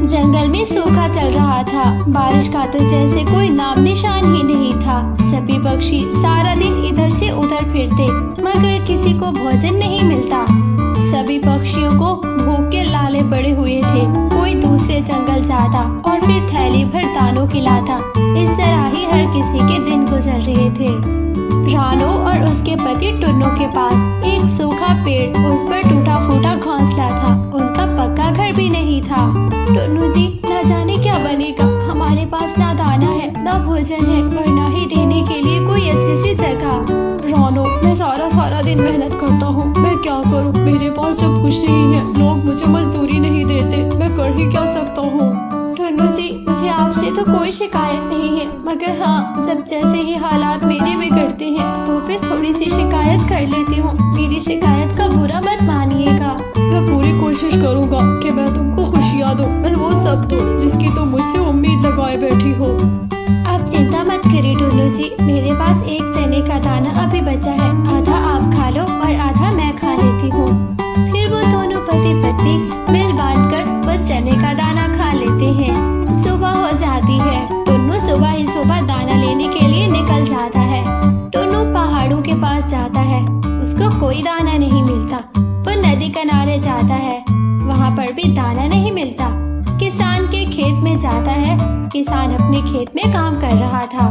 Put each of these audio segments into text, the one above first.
जंगल में सूखा चल रहा था। बारिश का तो जैसे कोई नाम निशान ही नहीं था। सभी पक्षी सारा दिन इधर से उधर फिरते, मगर किसी को भोजन नहीं मिलता। सभी पक्षियों को भूख के लाले पड़े हुए थे। कोई दूसरे जंगल जाता और फिर थैली भर दानों की लाता। इस तरह ही हर किसी के दिन गुजर रहे थे। रानो और उसके पति टुन्नू के पास एक सूखा पेड़, उस पर टूटा फूटा घोंसला था। उनका पक्का घर भी नहीं था। टुन्नू जी, न जाने क्या बनेगा। हमारे पास ना दाना है, ना भोजन है और ना ही रहने के लिए कोई अच्छी सी जगह। रानो, मैं सारा दिन मेहनत करता हूँ, मैं क्या करूँ? मेरे पास जब कुछ नहीं है, लोग मुझे मजदूरी नहीं देते, मैं कर ही क्या सकता हूँ? टुन्नू जी, मुझे आपसे तो कोई शिकायत नहीं है, मगर हाँ, जब जैसे ही हालात मेरे बिगड़ते हैं तो फिर थोड़ी सी शिकायत कर लेती हूँ। मेरी शिकायत का बुरा मत मानिएगा। मैं पूरी कोशिश करूँगा कि मैं तुमको खुशियाँ दूँ, मैं वो सब दूँ जिसकी तुम मुझसे उम्मीद लगाए बैठी हो। आप चिंता मत करिए टुन्नू जी, मेरे पास एक चने का दाना अभी बचा है। आधा आप खा लो और आधा मैं खा लेती हूँ। फिर वो दोनों पति पत्नी मिल बांटकर वो चने का दाना खा लेते हैं। सुबह हो जाती है। टुन्नू सुबह ही सुबह दाना लेने के लिए निकल जाता है। टुन्नू पहाड़ों के पास जाता है, उसको कोई दाना नहीं मिलता। वो नदी किनारे जाता है, वहाँ पर भी दाना नहीं मिलता। किसान के खेत में जाता है। किसान अपने खेत में काम कर रहा था।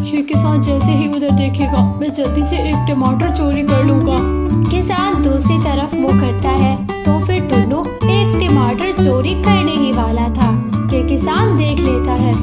ये किसान जैसे ही उधर देखेगा, मैं जल्दी से एक टमाटर चोरी कर लूँगा। किसान दूसरी तरफ मुँह करता है तो फिर टुन्नू एक टमाटर चोरी करने ही वाला था कि किसान देख लेता है।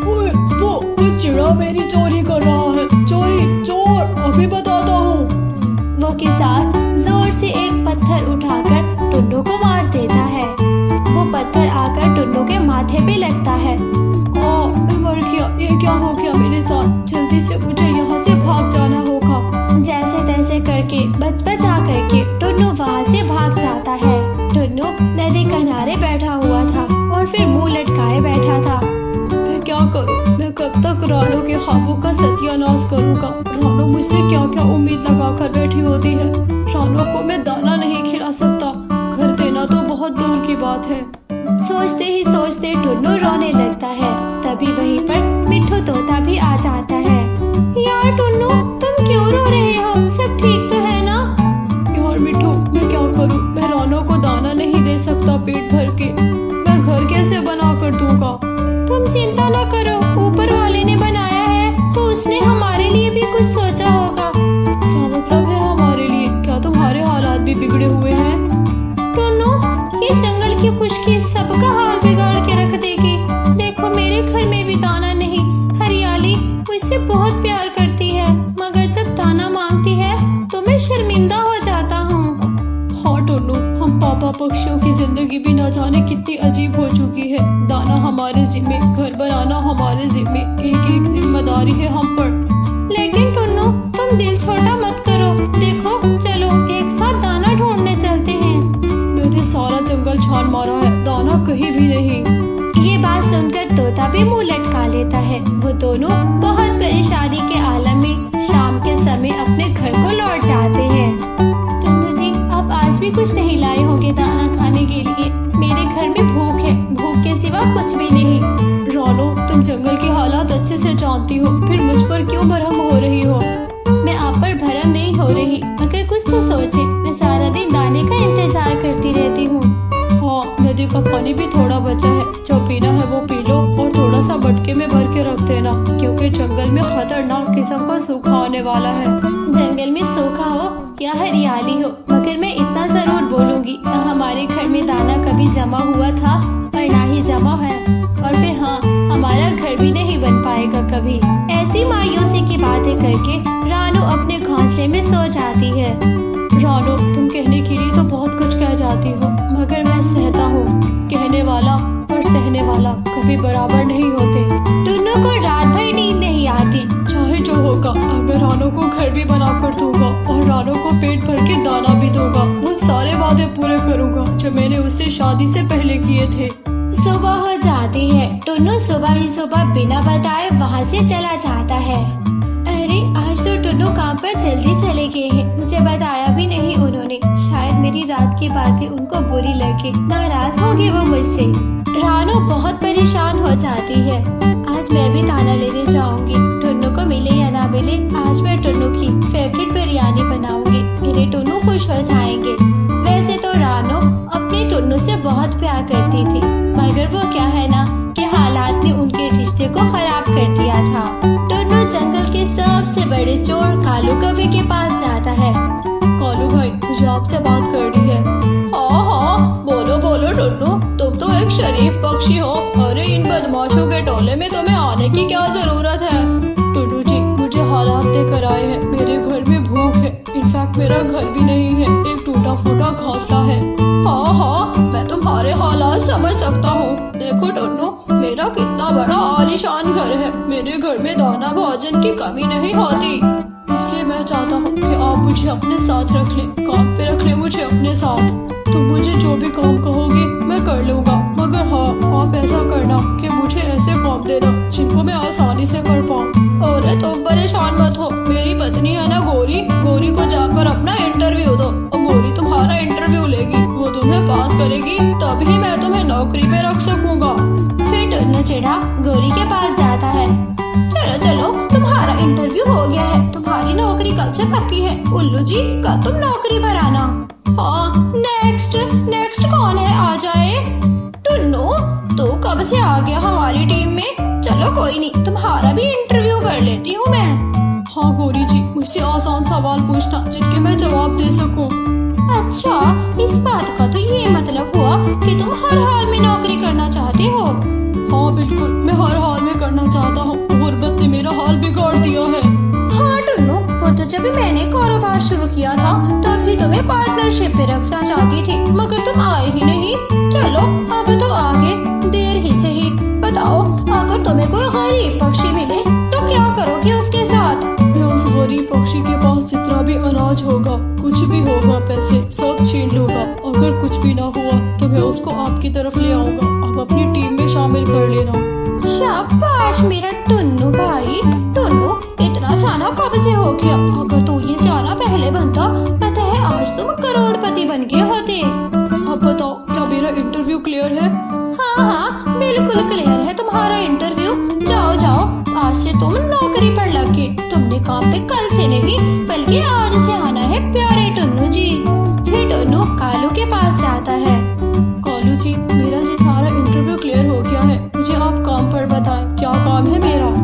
ओए, वो चिड़ा मेरी चोरी कर रहा है। चोर, अभी बताता हूँ। वो किसान जोर से एक पत्थर उठाकर टुन्नू को मार देता है। वो पत्थर आकर टुन्नू के माथे पे लगता है। मैं मर गया। ये क्या हो गया मेरे साथ? जल्दी से मुझे यहाँ से भाग जाना होगा। जैसे तैसे करके बचा करके टुन्नू वहाँ से भाग जाता है। टुन्नू नदी किनारे बैठा हुआ था और फिर मुंह लटकाए बैठा था। मैं क्या करूँ? मैं कब तक रानो के ख्वाबों का सत्यानाश करूँगा? रानो मुझसे क्या क्या उम्मीद लगा कर बैठी होती है। रानो को मैं दाना नहीं खिला सकता, घर देना तो बहुत दूर की बात है। सोचते ही सोचते टुन्नू रोने लगता है। तभी वहीं पर मिट्ठू तोता भी आ जाता है। यार टुन्नू, तुम क्यों रो रहे हो? सब ठीक तो है ना? यार मिट्ठू, मैं क्या करूं? मैं रानो को दाना नहीं दे सकता पेट भर के। मैं घर कैसे बना कर दूंगा? तुम चिंता ना करो, ऊपर वाले ने बनाया है तो उसने हमारे लिए भी कुछ सोचा होगा। क्या मतलब है हमारे लिए? क्या तुम्हारे हालात भी बिगड़े हुए हैं? टुन्नू, ये जंगल की खुशकी सबका हाल बिगाड़ के रख देगी। देखो, मेरे घर में भी दाना नहीं। हरियाली मुझसे बहुत प्यार करती है, मगर जब दाना मांगती है तो मैं शर्मिंदा हो जाता हूँ। हाँ टुन्नू, हम पापा पक्षियों की जिंदगी भी न जाने कितनी अजीब हो चुकी है। दाना हमारे जिम्मे, घर बनाना हमारे जिम्मे, एक जिम्मेदारी है हम पर। लेकिन टुन्नू, तुम दिल छोटा मत करो। देखो, चलो एक साथ दाना ढूंढने चलते हैं। मैंने सारा जंगल छान मारा है, दाना कहीं भी नहीं। ये बात सुनकर तोता भी मुंह लटका लेता है। वो दोनों बहुत परेशानी के आलम में शाम के समय अपने घर को लौट जाते हैं। टुन्नू जी, आप आज भी कुछ नहीं लाए होंगे दाना खाने के लिए? मेरे घर में भूख है, भूख के सिवा कुछ भी नहीं। रानो, तुम जंगल के हालात अच्छे से जानती हो, फिर मुझ पर क्यों भरम हो रही हो? मैं आप पर भरम नहीं हो रही, मगर कुछ तो सोचे। मैं सारा दिन दाने का इंतजार करती रहती हूँ। हाँ, नदी का पानी भी थोड़ा बचा है, जो पीना है वो पी लो और थोड़ा सा मटके में भर के रख देना, क्योंकि जंगल में खतरनाक किस्म का सूखा आने वाला है। जंगल में सूखा हो या हरियाली हो, मगर मैं इतना जरूर बोलूंगी, ना हमारे घर में दाना कभी जमा हुआ था और ना ही जमा है। और फिर हाँ, हमारा घर भी नहीं बन पाएगा कभी। ऐसी मायूसी की बातें करके रानो अपने घोंसले में सो जाती है। रानो, तुम कहने के लिए तो बहुत कुछ कह जाती हो, मगर मैं सहता हूँ। कहने वाला और सहने वाला कभी बराबर नहीं होते। टुन्नू को रात भर नींद नहीं आती। चाहे जो होगा, अब मैं रानो को घर भी बना कर दूंगा और रानो को पेट भर के दाना भी दूंगा। वो सारे वादे पूरे करूंगा जो मैंने उससे शादी से पहले किए थे। सुबह हो जाती है। टुन्नू सुबह ही सुबह बिना बताए वहाँ से चला जाता है। अरे, आज तो टुन्नू काम पर जल्दी चले गए हैं, मुझे बताया भी नहीं उन्होंने। शायद मेरी रात की बातें उनको बुरी लगे, नाराज हो गए वो मुझसे। रानो बहुत परेशान हो जाती है। आज मैं भी ताना लेने जाऊंगी, टुन्नू को मिले या ना मिले, आज मैं टुन्नू की फेवरेट बिरयानी बनाऊंगी, मेरे टुन्नू खुश हो जाएंगे। वैसे तो रानो अपने टुन्नू से बहुत प्यार करती थी, मगर वो क्या है ना कि हालात ने उनके रिश्ते को खराब कर दिया था। टुन्नू जंगल के सबसे बड़े चोर कालू कौवे के पास जाता है। कालू भाई, मुझे आपसे बात करनी है। हाँ, बोलो बोलो टुन्नू, तुम तो एक शरीफ पक्षी हो। अरे इन बदमाशों के टोले में तुम्हें आने की क्या जरूरत है? टुन्नू जी, मुझे हालात लेकर आए हैं, मेरे घर में भूख है। इनफैक्ट मेरा घर भी नहीं है, एक टूटा फूटा घोंसला है। हाँ, मैं तुम्हारे हालात समझ सकता हूँ। देखो टुन्नू, मेरा कितना बड़ा आलीशान घर है, मेरे घर में दाना भोजन की कमी नहीं होती। इसलिए मैं चाहता हूँ कि आप मुझे अपने साथ रख लें, काम पे रख लें मुझे अपने साथ। तुम मुझे जो भी काम कहोगे मैं कर लूँगा, मगर हाँ, आप ऐसा करना कि मुझे ऐसे काम देना जिनको मैं आसानी से कर पाऊँ। अरे तुम परेशान मत हो, मेरी पत्नी है ना गौरी, गौरी को जाकर अपना इंटरव्यू दो और गौरी तुम्हारा इंटरव्यू लेगी, वो तुम्हें पास करेगी, तभी मैं तुम्हें नौकरी पे रख सकूंगा। फिर टुन्नू चिड़ा गौरी के पास जाता है। चलो चलो, तुम्हारा इंटरव्यू हो गया है, तुम्हारी नौकरी कल से पक्की है। उल्लू जी, कल तुम नौकरी पर आना। हाँ, नेक्स्ट कौन है, आ जाए। टुन्नू, तू कब से आ गया हमारी टीम में? चलो कोई नहीं, तुम्हारा भी इंटरव्यू कर लेती हूँ मैं। हाँ गौरी जी, मुझसे आसान सवाल पूछना जिनके मैं जवाब दे सकूं। अच्छा, इस बात का तो ये मतलब हुआ कि तुम हर हाल में नौकरी करना चाहते हो। हाँ बिल्कुल, मैं हर हाल में करना चाहता हूँ, गुर्बत ने मेरा हाल बिगाड़ दिया है। हाँ टुन्नू, वो तो जब मैंने कारोबार शुरू किया था तभी तुम्हें पार्टनरशिप पे रखना चाहती थी, मगर तुम आए ही नहीं। चलो अब तो आगे, देर ही सही। बताओ, अगर तुम्हें कोई गरीब पक्षी मिले तो क्या करोगे उसके साथ? मैं उस गरीब पक्षी के पास जितना भी अनाज होगा, कुछ भी होगा, पैसे सब छीन लूंगा। अगर कुछ भी ना हुआ तो मैं उसको आपकी तरफ ले आऊंगा, आप अपनी टीम में शामिल कर लेना। शाबाश मेरा टुन्नू भाई। टुन्नू, इतना जाना कब से हो गया? अगर तू ये जाना पहले बनता, पता है आज तुम करोड़पति बन गए होते। अब बताओ, क्या मेरा इंटरव्यू क्लियर है? हाँ, बिल्कुल क्लियर है तुम्हारा इंटरव्यू। जाओ जाओ, आज से तुम नौकरी पर लग गए। तुमने काम पे कल से नहीं बल्कि आज से आना है प्यारे टुन्नू जी। फिर टुन्नू कालू के पास जाता है। कालू जी, मेरा ये सारा इंटरव्यू क्लियर हो गया है, मुझे आप काम पर बताएं, क्या काम है मेरा?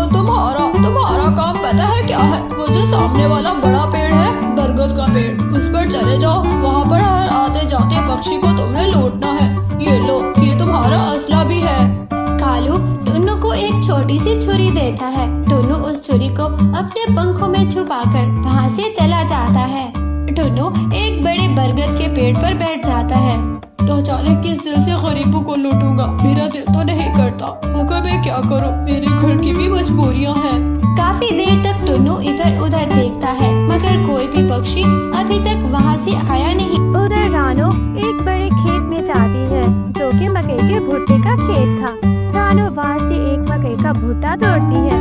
तुम्हारा काम पता है क्या है? वो जो सामने वाला बड़ा पेड़ है, बरगद का पेड़, उस पर चले जाओ। वहाँ पर हर आते जाते पक्षी को तुमने लूटना है। ये लो, ये तुम्हारा असला भी है। कालू टुन्नू को एक छोटी सी छुरी देता है। टुन्नू उस छुरी को अपने पंखों में छुपाकर वहाँ से चला जाता है। टुन्नू एक बड़े बरगद के पेड़ पर बैठ जाता है। तो जाने किस दिल से गरीबों को लूटूंगा, मेरा दिल तो नहीं करता, मगर मैं क्या करूं, मेरे घर की भी मजबूरियां हैं। काफी देर तक टुन्नू इधर उधर देखता है, मगर कोई भी पक्षी अभी तक वहाँ से आया नहीं। उधर रानो एक बड़े खेत में जाती है, जो कि मकई के भुट्टे का खेत था। रानो वहाँ से एक मकई का भुट्टा तोड़ती है।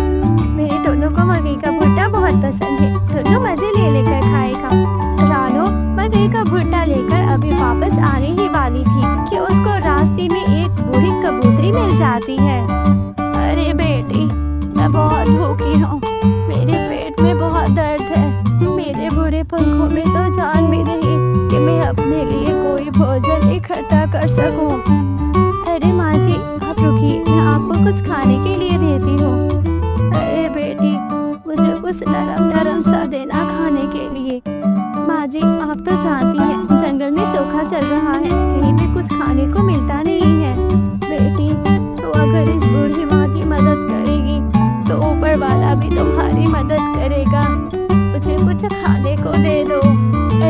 मेरे टुन्नू को मकई का भुट्टा बहुत पसंद है, टुन्नू मजे ले लेकर खाएगा। रानो मकई का भुट्टा लेकर अभी वापस आने ही वाली थी कि उसको रास्ते में एक बूढ़ी कबूतरी मिल जाती है। अरे बेटी, मैं बहुत भूखी हूँ, मेरे पेट में बहुत दर्द है, मेरे बूढ़े पंखों में तो जान भी नहीं कि मैं अपने लिए कोई भोजन इकट्ठा कर सकूं। अरे माँ जी, आप रुकिए, मैं आपको कुछ खाने के लिए देती हूँ। अरे बेटी, मुझे कुछ नरम नरम सा देना खाने के लिए। माँ जी, आप तो जानती हैं जंगल में सूखा चल रहा है, कहीं भी कुछ खाने को मिलता नहीं है। बेटी, तो अगर इस बूढ़ी माँ की मदद करेगी तो ऊपर वाला भी तुम्हारी मदद करेगा, मुझे कुछ खाने को दे दो।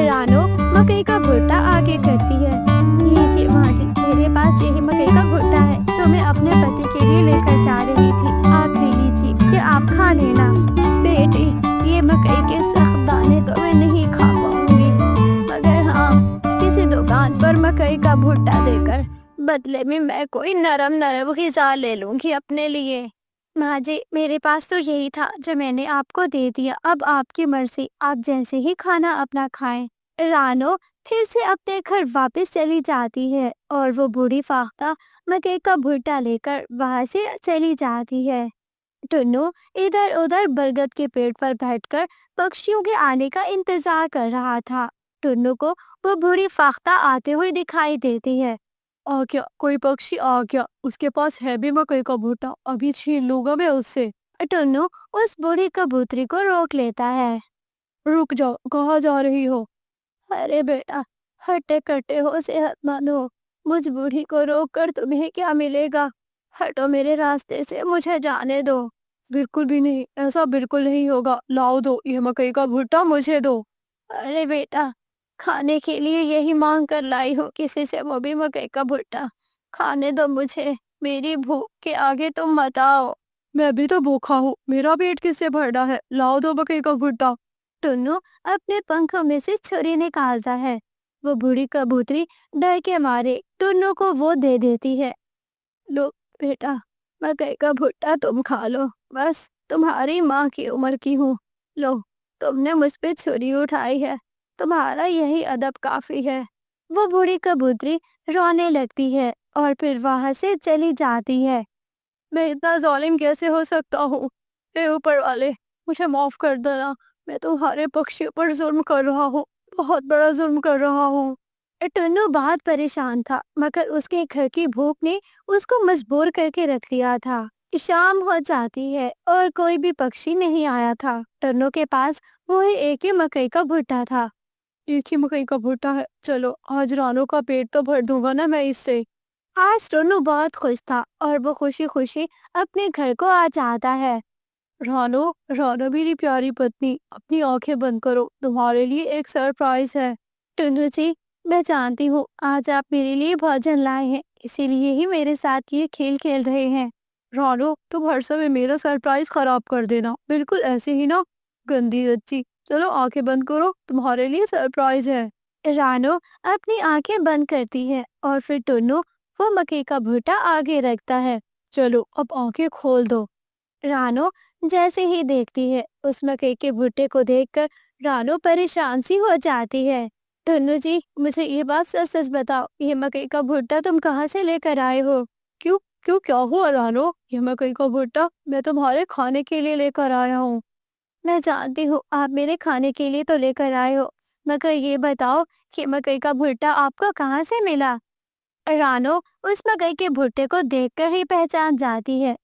रानो मकई का भुट्टा आगे करती है। लीजिए माँ जी, मेरे पास यही मकई का भुट्टा है जो मैं अपने पति के लिए लेकर जा रही थी, आप ले लीजिए, ये आप खा लेना। बेटी, ये मकई के सख्त दाने तो मैं नहीं खा पाऊंगी, मगर हाँ, किसी दुकान पर मकई का भुट्टा देकर बदले में मैं कोई नरम नरम ग़िज़ा ले लूंगी अपने लिए। माँ जी, मेरे पास तो यही था जो मैंने आपको दे दिया। अब आपकी मर्जी, आप जैसे ही खाना अपना खाएं। रानो फिर से अपने घर वापस चली जाती है और वो बूढ़ी फाख्ता मकई का भुट्टा लेकर वहां से चली जाती है। टुन्नू इधर उधर बरगद के पेड़ पर बैठकर पक्षियों के आने का इंतजार कर रहा था। टुन्नू को वो बूढ़ी फाख्ता आते हुए दिखाई देती है। आ क्या, कोई पक्षी आ गया, उसके पास है भी मकई का भुट्टा, अभी छीन लूंगा मैं उससे। टुन्नू उस बूढ़ी कबूतरी को रोक लेता है। रुक जाओ, कहाँ जा रही हो? अरे बेटा, हट्टे कट्टे हो, सेहतमंद हो, मुझ बूढ़ी को रोक कर तुम्हें क्या मिलेगा? हटो मेरे रास्ते से, मुझे जाने दो। बिल्कुल भी नहीं, ऐसा बिल्कुल नहीं होगा। लाओ, दो ये मकई का भुट्टा मुझे दो। अरे बेटा, खाने के लिए यही मांग कर लाई हूँ किसी से, वो भी मकई का भुट्टा। खाने दो मुझे, मेरी भूख के आगे तुम मत आओ। मैं भी तो भूखा हूँ, मेरा पेट किससे भर रहा है? लाओ, दो मकई का भुट्टा। टुन्नू अपने पंखों में से छुरी निकालता है। वो बूढ़ी कबूतरी डर के मारे टुन्नू को वो दे देती है। लो बेटा, मकई का भुट्टा तुम खा लो, बस तुम्हारी माँ की उम्र की हूँ। लो, तुमने मुझ पे छुरी उठाई है, तुम्हारा यही अदब काफी है। वो बूढ़ी कबूतरी रोने लगती है और फिर वहां से चली जाती है। मैं इतना जालिम कैसे हो सकता हूँ? हे ऊपर वाले, मुझे माफ कर देना। मैं तुम्हारे पक्षियों पर जुल्म कर रहा हूँ, बहुत बड़ा जुल्म कर रहा हूँ। टुन्नू बहुत परेशान था, मगर उसके घर की भूख ने उसको मजबूर करके रख दिया था। शाम हो जाती है और कोई भी पक्षी नहीं आया था। टुन्नू के पास वही एक ही मकई का भुट्टा था। एक ही मकई का भुट्टा है, चलो आज रानों का पेट तो भर दूंगा ना मैं इससे। आज टुन्नू बहुत खुश था और वो खुशी खुशी अपने घर को आ जाता है। रानो, रानो मेरी प्यारी पत्नी, अपनी आंखें बंद करो, तुम्हारे लिए एक सरप्राइज है। टुन्नू जी, मैं जानती हूँ आज आप मेरे लिए भोजन लाए हैं, इसीलिए ही मेरे साथ ये खेल खेल रहे हैं। रानो, तुम हर समय मेरा सरप्राइज खराब कर देना, बिल्कुल ऐसे ही ना, गंदी बच्ची। चलो आंखें बंद करो, तुम्हारे लिए सरप्राइज है। रानो अपनी आंखें बंद करती है और फिर टुन्नू वो मकई का भुट्टा आगे रखता है। चलो अब आंखें खोल दो। रानो जैसे ही देखती है उस मकई के भुट्टे को देखकर रानो परेशान सी हो जाती है। टुन्नू जी, मुझे ये बात सच सच बताओ, ये मकई का भुट्टा तुम कहाँ से लेकर आए हो? क्यों क्यों, क्या हुआ रानो? ये मकई का भुट्टा मैं तुम्हारे खाने के लिए लेकर आया हूँ। मैं जानती हूँ आप मेरे खाने के लिए तो लेकर आए हो, मगर ये बताओ कि मकई का भुट्टा आपको कहाँ से मिला? रानो उस मकई के भुट्टे को देखकर ही पहचान जाती है।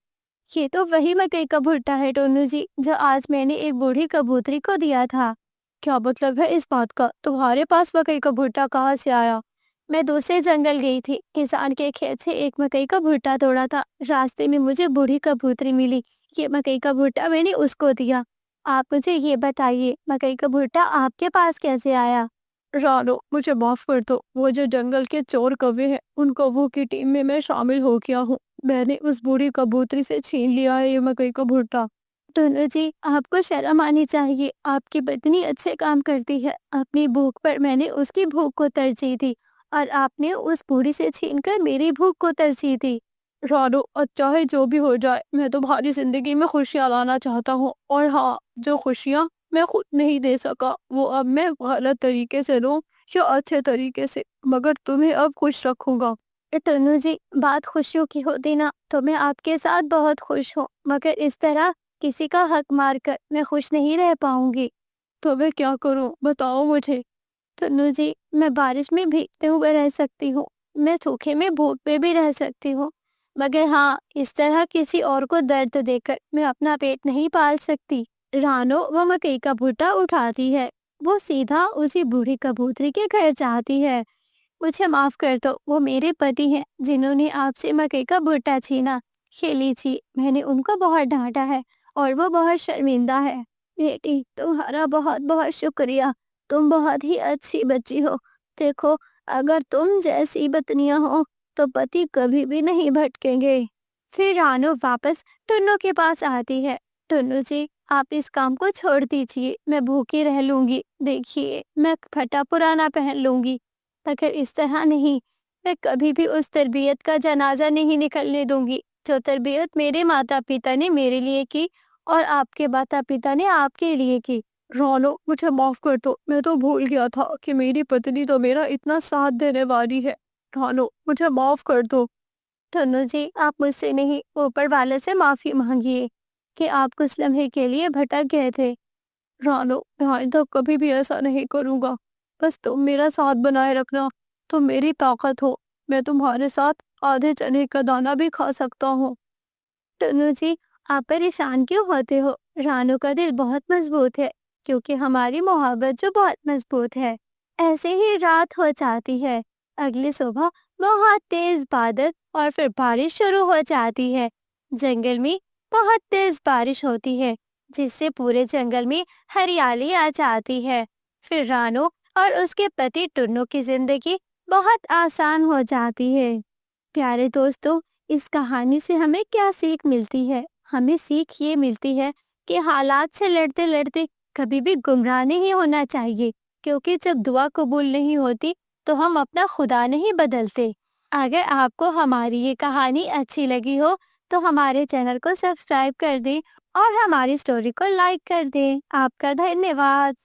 ये तो वही मकई का भुट्टा है टोनू जी, जो आज मैंने एक बूढ़ी कबूतरी को दिया था। क्या मतलब है इस बात का? तुम्हारे पास मकई का भुट्टा कहाँ से आया? मैं दूसरे जंगल गई थी, किसान के खेत से एक मकई का भुट्टा तोड़ा था। रास्ते में मुझे बूढ़ी कबूतरी मिली, ये मकई का भुट्टा मैंने उसको दिया। आप मुझे ये बताइए, मकई का भुट्टा आपके पास कैसे आया? रानो, मुझे माफ कर दो, वो जो जंगल के चोर कौवे हैं, उन कौवों की टीम में मैं शामिल हो गया हूँ। मैंने उस बूढ़ी कबूतरी से छीन लिया है ये मकई का भुट्टा। टोनू जी, आपको शर्म आनी चाहिए, आपकी पत्नी अच्छे काम करती है। अपनी भूख पर मैंने उसकी भूख को तरजीह दी और आपने उस बूढ़ी से छीनकर मेरी भूख को तरजीह दी। रानो, और चाहे जो भी हो जाए, मैं तुम्हारी जिंदगी में खुशियाँ लाना चाहता हूँ। और हाँ, जो खुशियाँ मैं खुद नहीं दे सका, वो अब मैं गलत तरीके से लूँ या अच्छे तरीके से, मगर तुम्हें अब खुश रखूंगा। टोनू जी, बात खुशियों की होती ना तो मैं आपके साथ बहुत खुश हूँ, मगर इस तरह किसी का हक मारकर मैं खुश नहीं रह पाऊंगी। तो मैं क्या करूँ, बताओ मुझे। टोनू जी, मैं बारिश में भीगते हुए रह सकती हूँ, मैं सूखे में भूख पे भी रह सकती हूँ, मगर हाँ, इस तरह किसी और को दर्द देकर मैं अपना पेट नहीं पाल सकती। रानो वो मकई का भुट्टा उठाती है, वो सीधा उसी बूढ़ी कबूतरी के घर जाती है। मुझे माफ कर दो, वो मेरे पति हैं जिन्होंने आपसे मकई का भुट्टा छीना। ये लीजिए, मैंने उनको बहुत डांटा है और वो बहुत शर्मिंदा है। बेटी, तुम्हारा बहुत बहुत शुक्रिया, तुम बहुत ही अच्छी बच्ची हो। देखो, अगर तुम जैसी पत्नियां हो तो पति कभी भी नहीं भटकेंगे। फिर रानो वापस टुन्नू के पास आती है। टुन्नू जी, आप इस काम को छोड़ दीजिए, मैं भूखी रह लूंगी। देखिए, मैं फटा पुराना पहन लूंगी, मगर इस तरह नहीं। मैं कभी भी उस तरबियत का जनाजा नहीं निकलने दूंगी। जो तरबियत मेरे माता पिता ने मेरे लिए की और आपके माता पिता ने आपके लिए की। रानो, मुझे माफ कर दो, मैं तो भूल गया था कि मेरी पत्नी तो मेरा इतना साथ देने वाली है। रानो, मुझे माफ कर दो। टुन्नू जी, आप मुझसे नहीं, ऊपर वाले से माफी मांगिए कि आप कुछ लम्हे के लिए भटक गए थे। रानो, मैं आइंदा कभी भी ऐसा नहीं करूँगा। बस तुम मेरा साथ बनाए रखना, तुम मेरी ताकत हो। मैं तुम्हारे साथ आधे चने का दाना भी खा सकता हूँ। टुन्नू जी, आप परेशान क्यों होते हो? रानू का दिल बहुत मजबूत है, क्योंकि हमारी मोहब्बत जो बहुत मजबूत है। ऐसे ही रात हो जाती है। अगली सुबह बहुत तेज बादल और फिर बारिश शुरू हो जाती है। जंगल में बहुत तेज बारिश होती है, जिससे पूरे जंगल में हरियाली आ जाती है। फिर रानू और उसके पति टुन्नू की जिंदगी बहुत आसान हो जाती है। प्यारे दोस्तों, इस कहानी से हमें क्या सीख मिलती है? हमें सीख ये मिलती है कि हालात से लड़ते लड़ते कभी भी गुमराह नहीं होना चाहिए, क्योंकि जब दुआ कबूल नहीं होती तो हम अपना खुदा नहीं बदलते। अगर आपको हमारी ये कहानी अच्छी लगी हो तो हमारे चैनल को सब्सक्राइब कर दें और हमारी स्टोरी को लाइक कर दें। आपका धन्यवाद।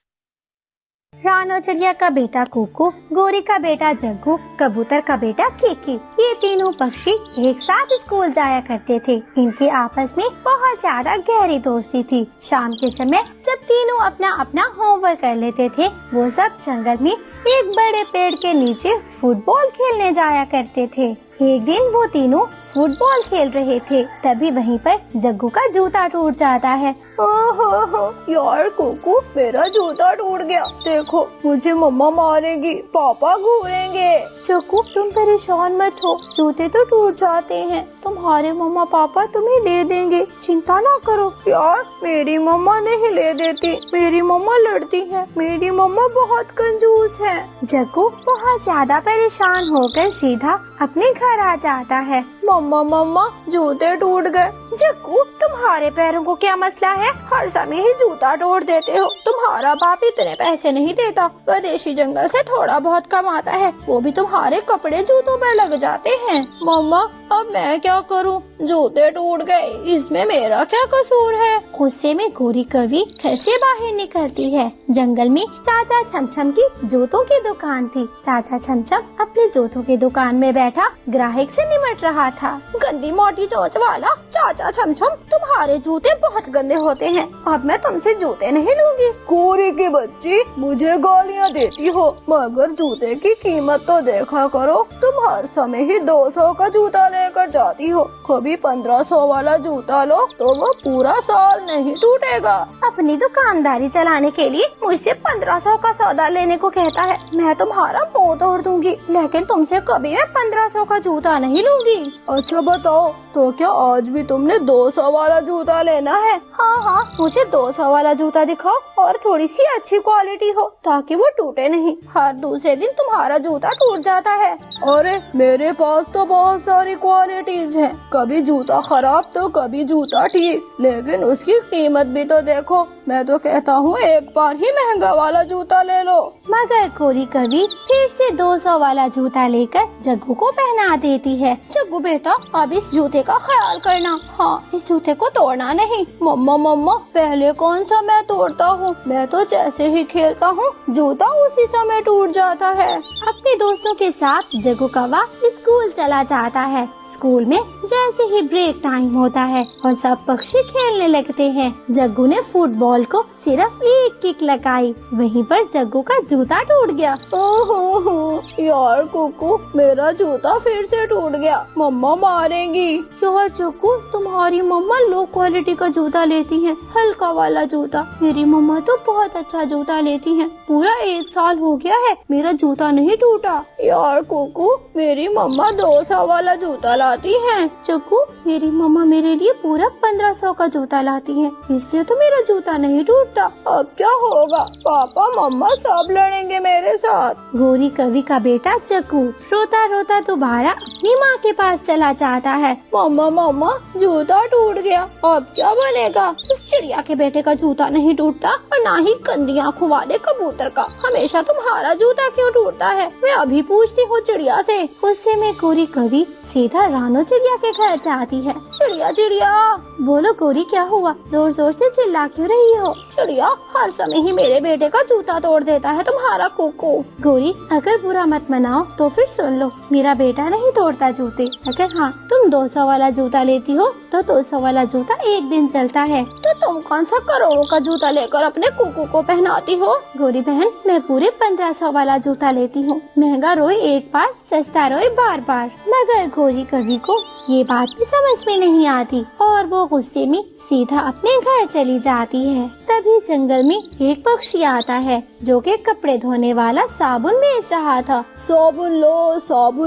रानो चिड़िया का बेटा कुकू, गोरी का बेटा जग्गू, कबूतर का बेटा किकी, ये तीनों पक्षी एक साथ स्कूल जाया करते थे। इनकी आपस में बहुत ज्यादा गहरी दोस्ती थी। शाम के समय जब तीनों अपना अपना होमवर्क कर लेते थे, वो सब जंगल में एक बड़े पेड़ के नीचे फुटबॉल खेलने जाया करते थे। एक दिन वो तीनों फुटबॉल खेल रहे थे, तभी वहीं पर जग्गू का जूता टूट जाता है। ओहो, यार कुकू, मेरा जूता टूट गया। देखो, मुझे मम्मा मारेगी, पापा घूरेंगे। जग्गू, तुम परेशान मत हो, जूते तो टूट जाते हैं, तुम्हारे मम्मा पापा तुम्हें ले देंगे, चिंता ना करो। यार, मेरी मम्मा नहीं ले देती, मेरी मम्मा लड़ती है, मेरी मम्मा बहुत कंजूस है। जग्गू बहुत ज्यादा परेशान होकर सीधा अपने घर आ जाता है। मम्मा मम्मा, जूते टूट गए। जग्गू, तुम्हारे पैरों को क्या मसला है? हर समय ही जूता तोड़ देते हो। तुम्हारा बाप इतने पैसे नहीं देता, विदेशी जंगल से थोड़ा बहुत कमाता है, वो भी तुम्हारे कपड़े जूतों पर लग जाते हैं। मम्मा, अब मैं क्या करूं? जूते टूट गए, इसमें मेरा क्या कसूर है? गुस्से में गोरी कवि घर से बाहर निकलती है। जंगल में चाचा छमछम की जूतों की दुकान थी। चाचा छमछम अपने जूतों की दुकान में बैठा ग्राहक से निमट रहा था। गंदी मोटी चोंच वाला चाचा छमछम, तुम्हारे जूते बहुत गंदे होते हैं, अब मैं तुमसे जूते नहीं लूंगी। गोरी की बच्ची, मुझे गालियाँ देती हो, मगर जूते की कीमत तो देखा करो। तुम हर समय ही 200 का जूता लेकर जाती हो, कभी 1500 वाला जूता लो तो वो पूरा साल नहीं टूटेगा। अपनी दुकानदारी चलाने के लिए मुझसे 1500 का सौदा लेने को कहता है। मैं तुम्हारा मुंह तोड़ दूंगी, लेकिन तुमसे कभी मैं 1500 का जूता नहीं लूंगी। अच्छा बताओ, तो क्या आज भी तुमने 200 वाला जूता लेना है? हाँ, मुझे 200 वाला जूता दिखाओ और थोड़ी सी अच्छी क्वालिटी हो, ताकि वो टूटे नहीं। हर दूसरे दिन तुम्हारा जूता टूट जाता है। अरे, मेरे पास तो बहुत सारी क्वालिटीज हैं, कभी जूता खराब तो कभी जूता ठीक, लेकिन उसकी कीमत भी तो देखो। मैं तो कहता हूँ एक बार ही महंगा वाला जूता ले लो। मगर गोरी कवि फिर से 200 वाला जूता लेकर जग्गू को पहना देती है। जग्गू बेटा, अब इस जूते का ख्याल करना। हाँ, इस जूते को तोड़ना नहीं। मम्मा, पहले कौन सा मैं तोड़ता हूँ? मैं तो जैसे ही खेलता हूँ जूता उसी समय टूट जाता है। अपने दोस्तों के साथ जग्गू कौवा स्कूल चला जाता है। स्कूल में जैसे ही ब्रेक टाइम होता है और सब पक्षी खेलने लगते हैं, जग्गू ने फुटबॉल को सिर्फ एक किक लगाई, वहीं पर जग्गू का जूता टूट गया। ओहो, यार कुकू, मेरा जूता फिर से टूट गया, मम्मा मारेंगी। यार जग्गू, तुम्हारी मम्मा लो क्वालिटी का जूता लेती हैं, हल्का वाला जूता। मेरी मम्मा तो बहुत अच्छा जूता लेती हैं। पूरा 1 साल हो गया है, मेरा जूता नहीं टूटा। यार कुकू, मेरी मम्मा 200 वाला जूता लाती हैं। जग्गू, मेरी मम्मा मेरे लिए पूरा 1500 का जूता लाती है, इसलिए तो मेरा जूता नहीं टूटता। अब क्या होगा? पापा मम्मा सब लड़ेंगे मेरे साथ। गोरी कवि का बेटा जग्गू रोता रोता दोबारा अपनी माँ के पास चला जाता है। मम्मा, जूता टूट गया, अब क्या बनेगा? उस चिड़िया के बेटे का जूता नहीं टूटता और ना ही गंदी आंखों वाले कबूतर का। हमेशा तुम्हारा जूता क्यों टूटता है? मैं अभी पूछती हूँ चिड़िया से। गुस्से में गोरी कवि सीधा रानो चिड़िया के घर जाती है। चिड़िया चिड़िया, बोलो गोरी क्या हुआ, जोर जोर से चिल्ला क्यों रही हो? चिड़िया, हर समय ही मेरे बेटे का जूता तोड़ देता है तुम्हारा कोको। गोरी, अगर बुरा मत मनाओ तो फिर सुन लो, मेरा बेटा नहीं तोड़ता जूते। अगर हाँ तुम 200 वाला जूता लेती हो तो 200 वाला जूता एक दिन चलता है। तो तुम कौन सा करोड़ों का जूता लेकर अपने कोको को पहनाती हो? गोरी बहन, मैं पूरे 1500 वाला जूता लेती हूँ। महंगा रोए एक बार, सस्ता रोए बार बार। मगर गोरी कवि को ये बात भी समझ में नहीं आती और वो गुस्से में सीधा अपने घर चली जाती है। तभी जंगल में एक पक्षी आता है जो कि कपड़े धोने वाला साबुन बेच रहा था। साबुन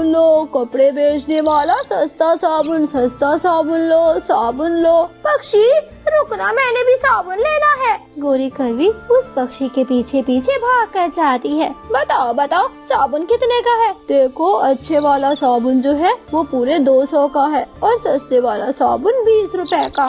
लो, कपड़े बेचने वाला सस्ता साबुन लो, साबुन लो। पक्षी रुकना, मैंने भी साबुन लेना है। गोरी कवि उस पक्षी के पीछे पीछे भाग कर जाती है। बताओ साबुन कितने का है? देखो, अच्छे वाला साबुन जो है वो पूरे 200 का है और सस्ते वाला साबुन 20 रुपए का।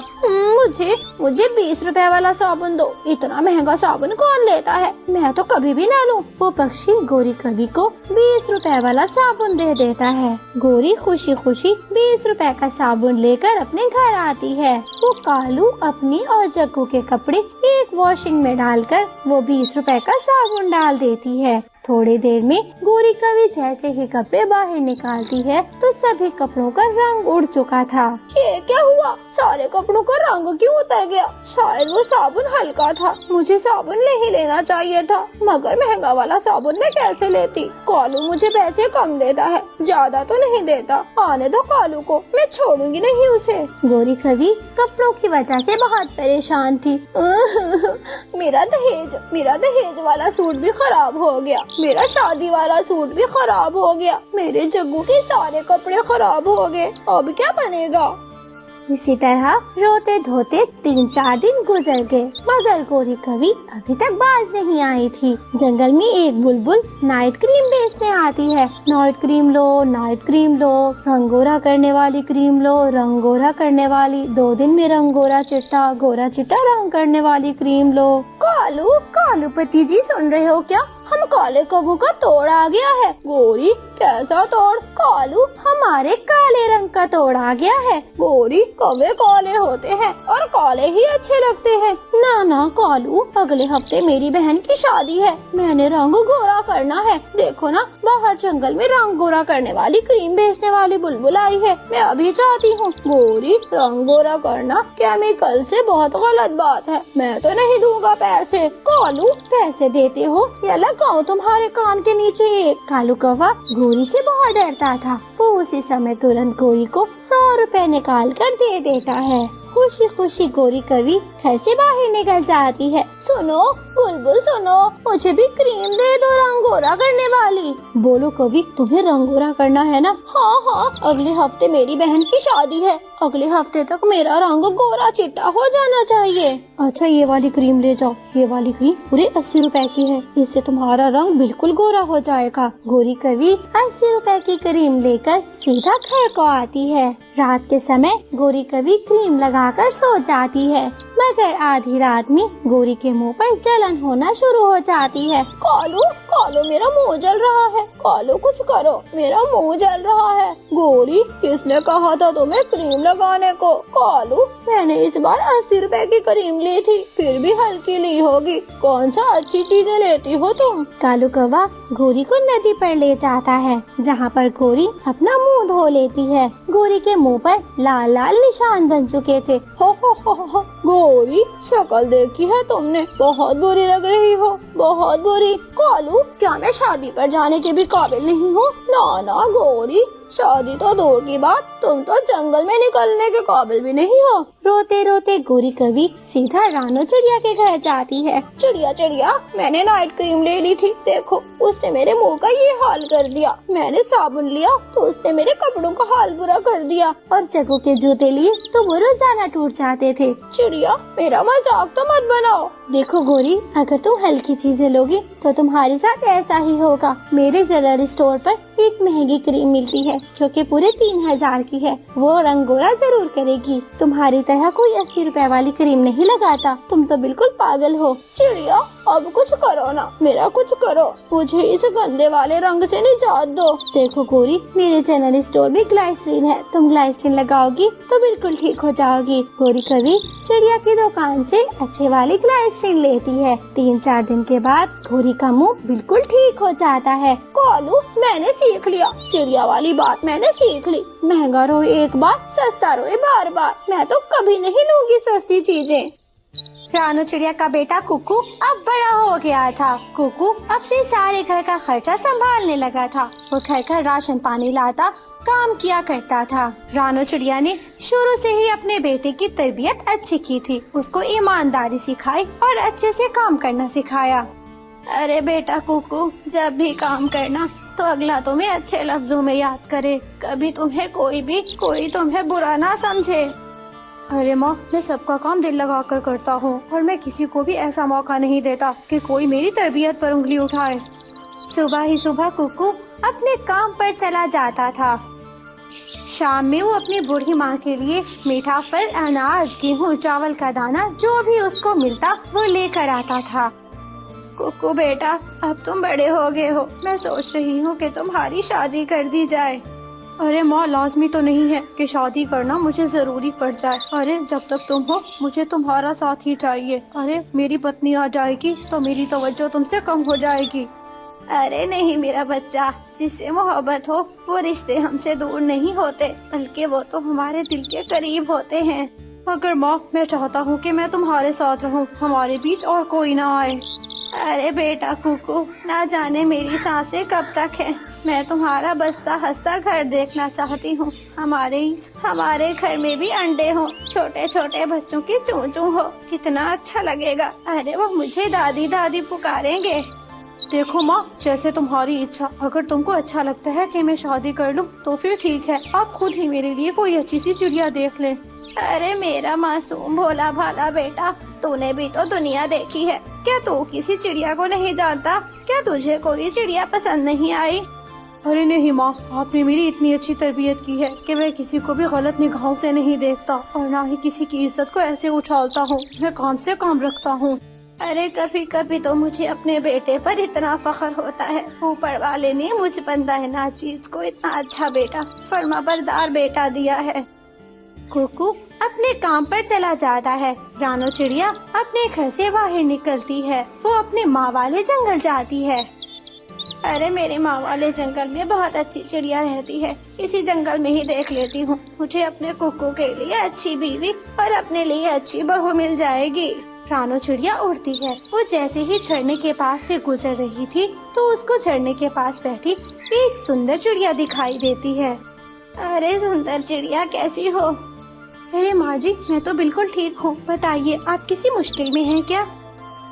मुझे 20 रुपए वाला साबुन दो। इतना महंगा साबुन कौन लेता है? मैं तो कभी भी ना लूं। वो पक्षी गोरी कवि को 20 रुपए वाला साबुन दे देता है। गोरी खुशी खुशी 20 रुपए का साबुन लेकर अपने घर आती है। वो कालू अपनी और जग्गू के कपड़े एक वॉशिंग में डालकर वो 20 रुपए का साबुन डाल देती है। थोड़ी देर में गोरी कवि जैसे ही कपड़े बाहर निकालती है तो सभी कपड़ों का रंग उड़ चुका था। ये क्या हुआ? सारे कपड़ों का रंग क्यों उतर गया? शायद वो साबुन हल्का था। मुझे साबुन नहीं लेना चाहिए था, मगर महंगा वाला साबुन मैं कैसे लेती? कालू मुझे पैसे कम देता है, ज्यादा तो नहीं देता। आने दो कालू को, मैं छोड़ूंगी नहीं उसे। गोरी कवि कपड़ों की वजह से बहुत परेशान थी। मेरा दहेज वाला सूट भी खराब हो गया। मेरा शादी वाला सूट भी खराब हो गया। मेरे जग्गू के सारे कपड़े खराब हो गए। अब क्या बनेगा? इसी तरह रोते धोते 3-4 दिन गुजर गए, मगर गोरी कवि अभी तक बाज नहीं आई थी। जंगल में एक बुलबुल नाइट क्रीम बेचने आती है। नाइट क्रीम लो, रंगोरा करने वाली क्रीम लो, रंगोरा करने वाली, 2 दिन में रंगोरा चिट्टा, गोरा चिट्टा रंग करने वाली क्रीम लो। कालू पति जी, सुन रहे हो क्या? हम काले कौवे का तोड़ आ गया है। गोरी, कैसा तोड़? कालू, हमारे काले रंग का तोड़ आ गया है। गोरी, कौवे काले होते हैं और काले ही अच्छे लगते हैं। ना कालू, अगले हफ्ते मेरी बहन की शादी है। मैंने रंग गोरा करना है। देखो ना, बाहर जंगल में रंग गोरा करने वाली क्रीम बेचने वाली बुलबुल आई है। मैं अभी जाती हूँ। गोरी, रंग गोरा करना केमिकल से बहुत गलत बात है। मैं तो नहीं दूंगा पैसे। कालू, पैसे देते हो या लगाओ तुम्हारे कान के नीचे एक। कालू कौवा गोरी से बहुत डरता था। वो उसी समय तुरंत गोरी को 100 रुपए निकाल कर दे देता है। खुशी खुशी गोरी कवि घर से बाहर निकल जाती है। सुनो बुलबुल, सुनो, मुझे भी क्रीम दे दो रंगोरा करने वाली। बोलो कवि, तुम्हें रंगोरा करना है ना? हाँ, अगले हफ्ते मेरी बहन की शादी है। अगले हफ्ते तक मेरा रंग गोरा चिट्टा हो जाना चाहिए। अच्छा, ये वाली क्रीम ले जाओ। ये वाली क्रीम पूरे 80 रुपए की है। इससे तुम्हारा रंग बिल्कुल गोरा हो जाएगा। गोरी कवि 80 रुपए की क्रीम लेकर सीधा घर को आती है। रात के समय गोरी कवि क्रीम लगाकर सो जाती है, मगर आधी रात में गोरी के मुंह पर जलन होना शुरू हो जाती है। कालू, मेरा मुंह जल रहा है। कालू, कुछ करो, मेरा मुंह जल रहा है। गोरी, किसने कहा था तुम्हें क्रीम लगाने को? कालू, मैंने इस बार 80 रुपए की क्रीम ली थी, फिर भी हल्की ली होगी। कौन सा अच्छी चीजें लेती हो तुम? कालू कौवा गोरी को नदी पर ले जाता है, जहाँ पर गोरी अपना मुंह धो लेती है। गोरी के मुंह पर लाल लाल निशान बन चुके थे। हो, गोरी, शक्ल देखी है तुमने? बहुत बुरी लग रही हो, बहुत बुरी। कालू, क्या मैं शादी पर जाने के भी काबिल नहीं हूँ? ना गोरी, शादी तो दूर की बात, तुम तो जंगल में निकलने के काबिल भी नहीं हो। रोते रोते गोरी कवि सीधा रानो चिड़िया के घर जाती है। चिड़िया, मैंने नाइट क्रीम ले ली थी। देखो, उसने मेरे मुंह का ये हाल कर दिया। मैंने साबुन लिया तो उसने मेरे कपड़ों का हाल बुरा कर दिया। और जग्गू के जूते लिए तो वो रोजाना टूट जाते थे। चिड़िया, मेरा मजाक तो मत बनाओ। देखो गोरी, अगर तुम हल्की चीजें लोगी तो तुम्हारे साथ ऐसा ही होगा। मेरे जनरल स्टोर पर एक महंगी क्रीम मिलती है जो कि पूरे 3000 की है। वो रंग गोरा जरूर करेगी। तुम्हारी तरह कोई 80 रुपए वाली क्रीम नहीं लगाता। तुम तो बिल्कुल पागल हो। चिड़िया, अब कुछ करो ना, मेरा कुछ करो, मुझे इस गंदे वाले रंग से निजात दो। देखो गोरी, मेरे जनरल स्टोर में ग्लाइसरीन है। तुम ग्लाइसरीन लगाओगी तो बिल्कुल ठीक हो जाओगी। गोरी कभी चिड़िया की दुकान से अच्छे वाली ग्लाइसरीन लेती है। 3-4 दिन के बाद गोरी का मुंह बिल्कुल ठीक हो जाता है। कालू, मैंने सीख लिया, चिड़िया वाली बात मैंने सीख ली। महंगा रोए एक बार, सस्ता रोए बार बार। मैं तो कभी नहीं लूंगी सस्ती चीजें। रानू चिड़िया का बेटा कुकू अब बड़ा हो गया था। कुकू अपने सारे घर का खर्चा संभालने लगा था। वो घर का राशन पानी लाता, काम किया करता था। रानू चिड़िया ने शुरू से ही अपने बेटे की तरबियत अच्छी की थी। उसको ईमानदारी सिखाई और अच्छे से काम करना सिखाया। अरे बेटा कुकू, जब भी काम करना तो अगला तुम्हें अच्छे लफ्जों में याद करे। कभी तुम्हें कोई तुम्हें बुरा ना समझे। अरे माँ, मैं सबका काम दिल लगा कर करता हूँ और मैं किसी को भी ऐसा मौका नहीं देता कि कोई मेरी तरबियत पर उंगली उठाए। सुबह ही सुबह कुकू अपने काम पर चला जाता था। शाम में वो अपनी बूढ़ी माँ के लिए मीठा फल, अनाज, गेहूँ, चावल का दाना जो भी उसको मिलता वो लेकर आता था। कुकू बेटा, अब तुम बड़े हो गए हो। मैं सोच रही हूँ कि तुम्हारी शादी कर दी जाए। अरे माँ, लाजमी तो नहीं है कि शादी करना मुझे जरूरी पड़ जाए। अरे जब तक तुम हो मुझे तुम्हारा साथ ही चाहिए। अरे मेरी पत्नी आ जाएगी तो मेरी तवज्जो तुमसे कम हो जाएगी। अरे नहीं मेरा बच्चा, जिससे मोहब्बत हो वो रिश्ते हमसे दूर नहीं होते, बल्कि वो तो हमारे दिल के करीब होते हैं। मगर माँ, मैं चाहता हूँ कि मैं तुम्हारे साथ रहूँ, हमारे बीच और कोई ना आए। अरे बेटा कुकू, ना जाने मेरी सांसें कब तक है। मैं तुम्हारा बसता हंसता घर देखना चाहती हूँ। हमारे घर में भी अंडे हो, छोटे छोटे बच्चों की चूं चूं हो, कितना अच्छा लगेगा। अरे वो मुझे दादी दादी पुकारेंगे। देखो माँ, जैसे तुम्हारी इच्छा। अगर तुमको अच्छा लगता है कि मैं शादी कर लूँ तो फिर ठीक है। आप खुद ही मेरे लिए कोई अच्छी सी चिड़िया देख लें। अरे मेरा मासूम भोला भाला बेटा, तूने भी तो दुनिया देखी है। क्या तू किसी चिड़िया को नहीं जानता? क्या तुझे कोई चिड़िया पसंद नहीं आई? अरे नहीं माँ, आपने मेरी इतनी अच्छी तरबियत की है कि मैं किसी को भी गलत निगाहों से नहीं देखता और ना ही किसी की इज्जत को ऐसे उछालता हूँ। मैं काम से काम रखता हूँ। अरे कभी कभी तो मुझे अपने बेटे पर इतना फख्र होता है। ऊपर वाले ने मुझ बंदा नाचीज को इतना अच्छा बेटा, फर्माबरदार बेटा दिया है। कुकू अपने काम पर चला जाता है। रानू चिड़िया अपने घर से बाहर निकलती है। वो अपने माँ वाले जंगल जाती है। अरे मेरे माँ वाले जंगल में बहुत अच्छी चिड़िया रहती है। इसी जंगल में ही देख लेती हूँ। मुझे अपने कुकू के लिए अच्छी बीवी और अपने लिए अच्छी बहू मिल जाएगी। रानू चिड़िया उड़ती है। वो जैसे ही झरने के पास से गुजर रही थी तो उसको झरने के पास बैठी एक सुंदर चिड़िया दिखाई देती है। अरे सुंदर चिड़िया, कैसी हो? अरे माँ जी, मैं तो बिल्कुल ठीक हूँ। बताइए, आप किसी मुश्किल में हैं क्या?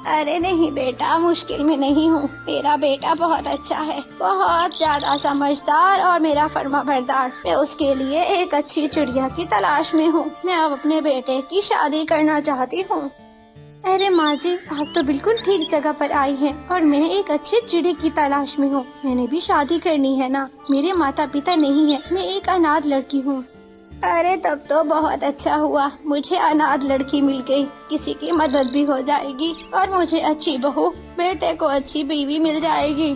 अरे नहीं बेटा, मुश्किल में नहीं हूँ। मेरा बेटा बहुत अच्छा है, बहुत ज्यादा समझदार और मेरा फर्माबरदार। मैं उसके लिए एक अच्छी चिड़िया की तलाश में हूँ। मैं अब अपने बेटे की शादी करना चाहती हूँ। अरे माँ जी, आप तो बिल्कुल ठीक जगह पर आई हैं और मैं एक अच्छे चिड़े की तलाश में हूँ। मैंने भी शादी करनी है ना। मेरे माता पिता नहीं है, मैं एक अनाथ लड़की हूँ। अरे तब तो बहुत अच्छा हुआ, मुझे अनाथ लड़की मिल गई। किसी की मदद भी हो जाएगी और मुझे अच्छी बहू, बेटे को अच्छी बीवी मिल जाएगी।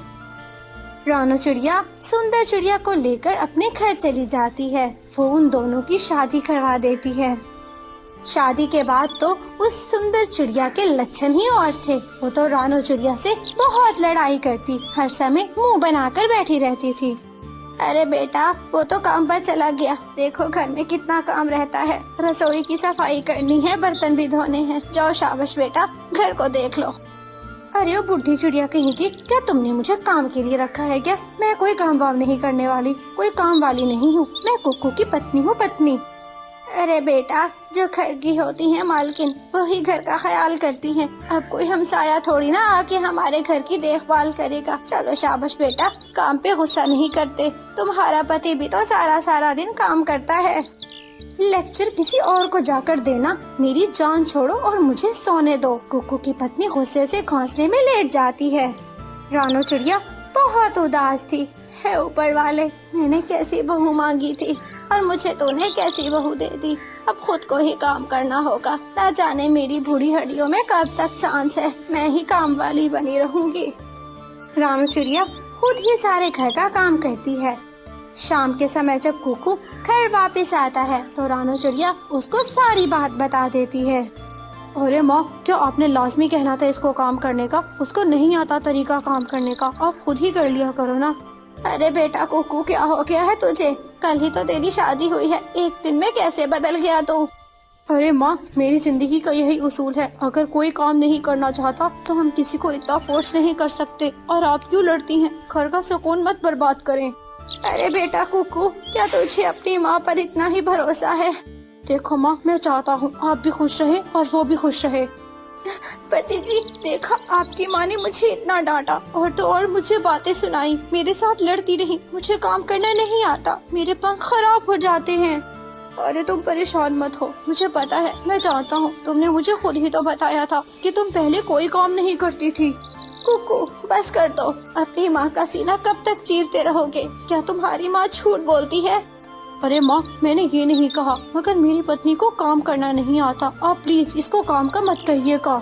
रानू चिड़िया सुंदर चिड़िया को लेकर अपने घर चली जाती है। वो उन दोनों की शादी करवा देती है। शादी के बाद तो उस सुंदर चिड़िया के लक्षण ही और थे। वो तो रानू चिड़िया से बहुत लड़ाई करती, हर समय मुंह बनाकर बैठी रहती थी। अरे बेटा, वो तो काम पर चला गया। देखो घर में कितना काम रहता है। रसोई की सफाई करनी है, बर्तन भी धोने हैं। जाओ शाबाश बेटा, घर को देख लो। अरे वो बुढ़ी चिड़िया कहीं की, क्या तुमने मुझे काम के लिए रखा है क्या? मैं कोई काम वाम नहीं करने वाली, कोई काम वाली नहीं हूँ। मैं कुकू की पत्नी हूँ, पत्नी। अरे बेटा, जो घर की होती है मालकिन, वही घर का ख्याल करती हैं। अब कोई हमसाया थोड़ी ना आके हमारे घर की देखभाल करेगा। चलो शाबाश बेटा, काम पे गुस्सा नहीं करते। तुम्हारा पति भी तो सारा दिन काम करता है। लेक्चर किसी और को जाकर देना, मेरी जान छोड़ो और मुझे सोने दो। कुकू की पत्नी गुस्से से घोंसले में लेट जाती है। रानो चिड़िया बहुत उदास थी। है ऊपर वाले, मैंने कैसी बहू मांगी थी और मुझे तूने कैसी बहू दे दी। अब खुद को ही काम करना होगा। ना जाने मेरी बूढ़ी हड्डियों में कब तक सांस है, मैं ही काम वाली बनी रहूंगी। रानो चिड़िया खुद ही सारे घर का काम करती है। शाम के समय जब कुकू घर वापस आता है तो रानो चिड़िया उसको सारी बात बता देती है। अरे माँ, क्या आपने लाजमी कहना था इसको काम करने का? उसको नहीं आता तरीका काम करने का, आप खुद ही कर लिया करो ना। अरे बेटा कुकू, क्या हो गया है तुझे? कल ही तो तेरी शादी हुई है, एक दिन में कैसे बदल गया तू? अरे माँ, मेरी जिंदगी का यही उसूल है, अगर कोई काम नहीं करना चाहता तो हम किसी को इतना फोर्स नहीं कर सकते। और आप क्यों लड़ती हैं? घर का सुकून मत बर्बाद करें। अरे बेटा कुकू, क्या तुझे अपनी माँ पर इतना ही भरोसा है? देखो माँ, मैं चाहता हूँ आप भी खुश रहे और वो भी खुश रहे। पति जी, देखा आपकी माँ ने मुझे इतना डांटा और तो और मुझे बातें सुनाई, मेरे साथ लड़ती रही। मुझे काम करना नहीं आता, मेरे पंख खराब हो जाते हैं। अरे तुम परेशान मत हो, मुझे पता है, मैं जानता हूँ। तुमने मुझे खुद ही तो बताया था कि तुम पहले कोई काम नहीं करती थी। कुकू, बस कर दो। अपनी माँ का सीना कब तक चीरते रहोगे? क्या तुम्हारी माँ झूठ बोलती है? अरे माँ, मैंने ये नहीं कहा, मगर मेरी पत्नी को काम करना नहीं आता। आप प्लीज इसको काम का मत कहिएगा।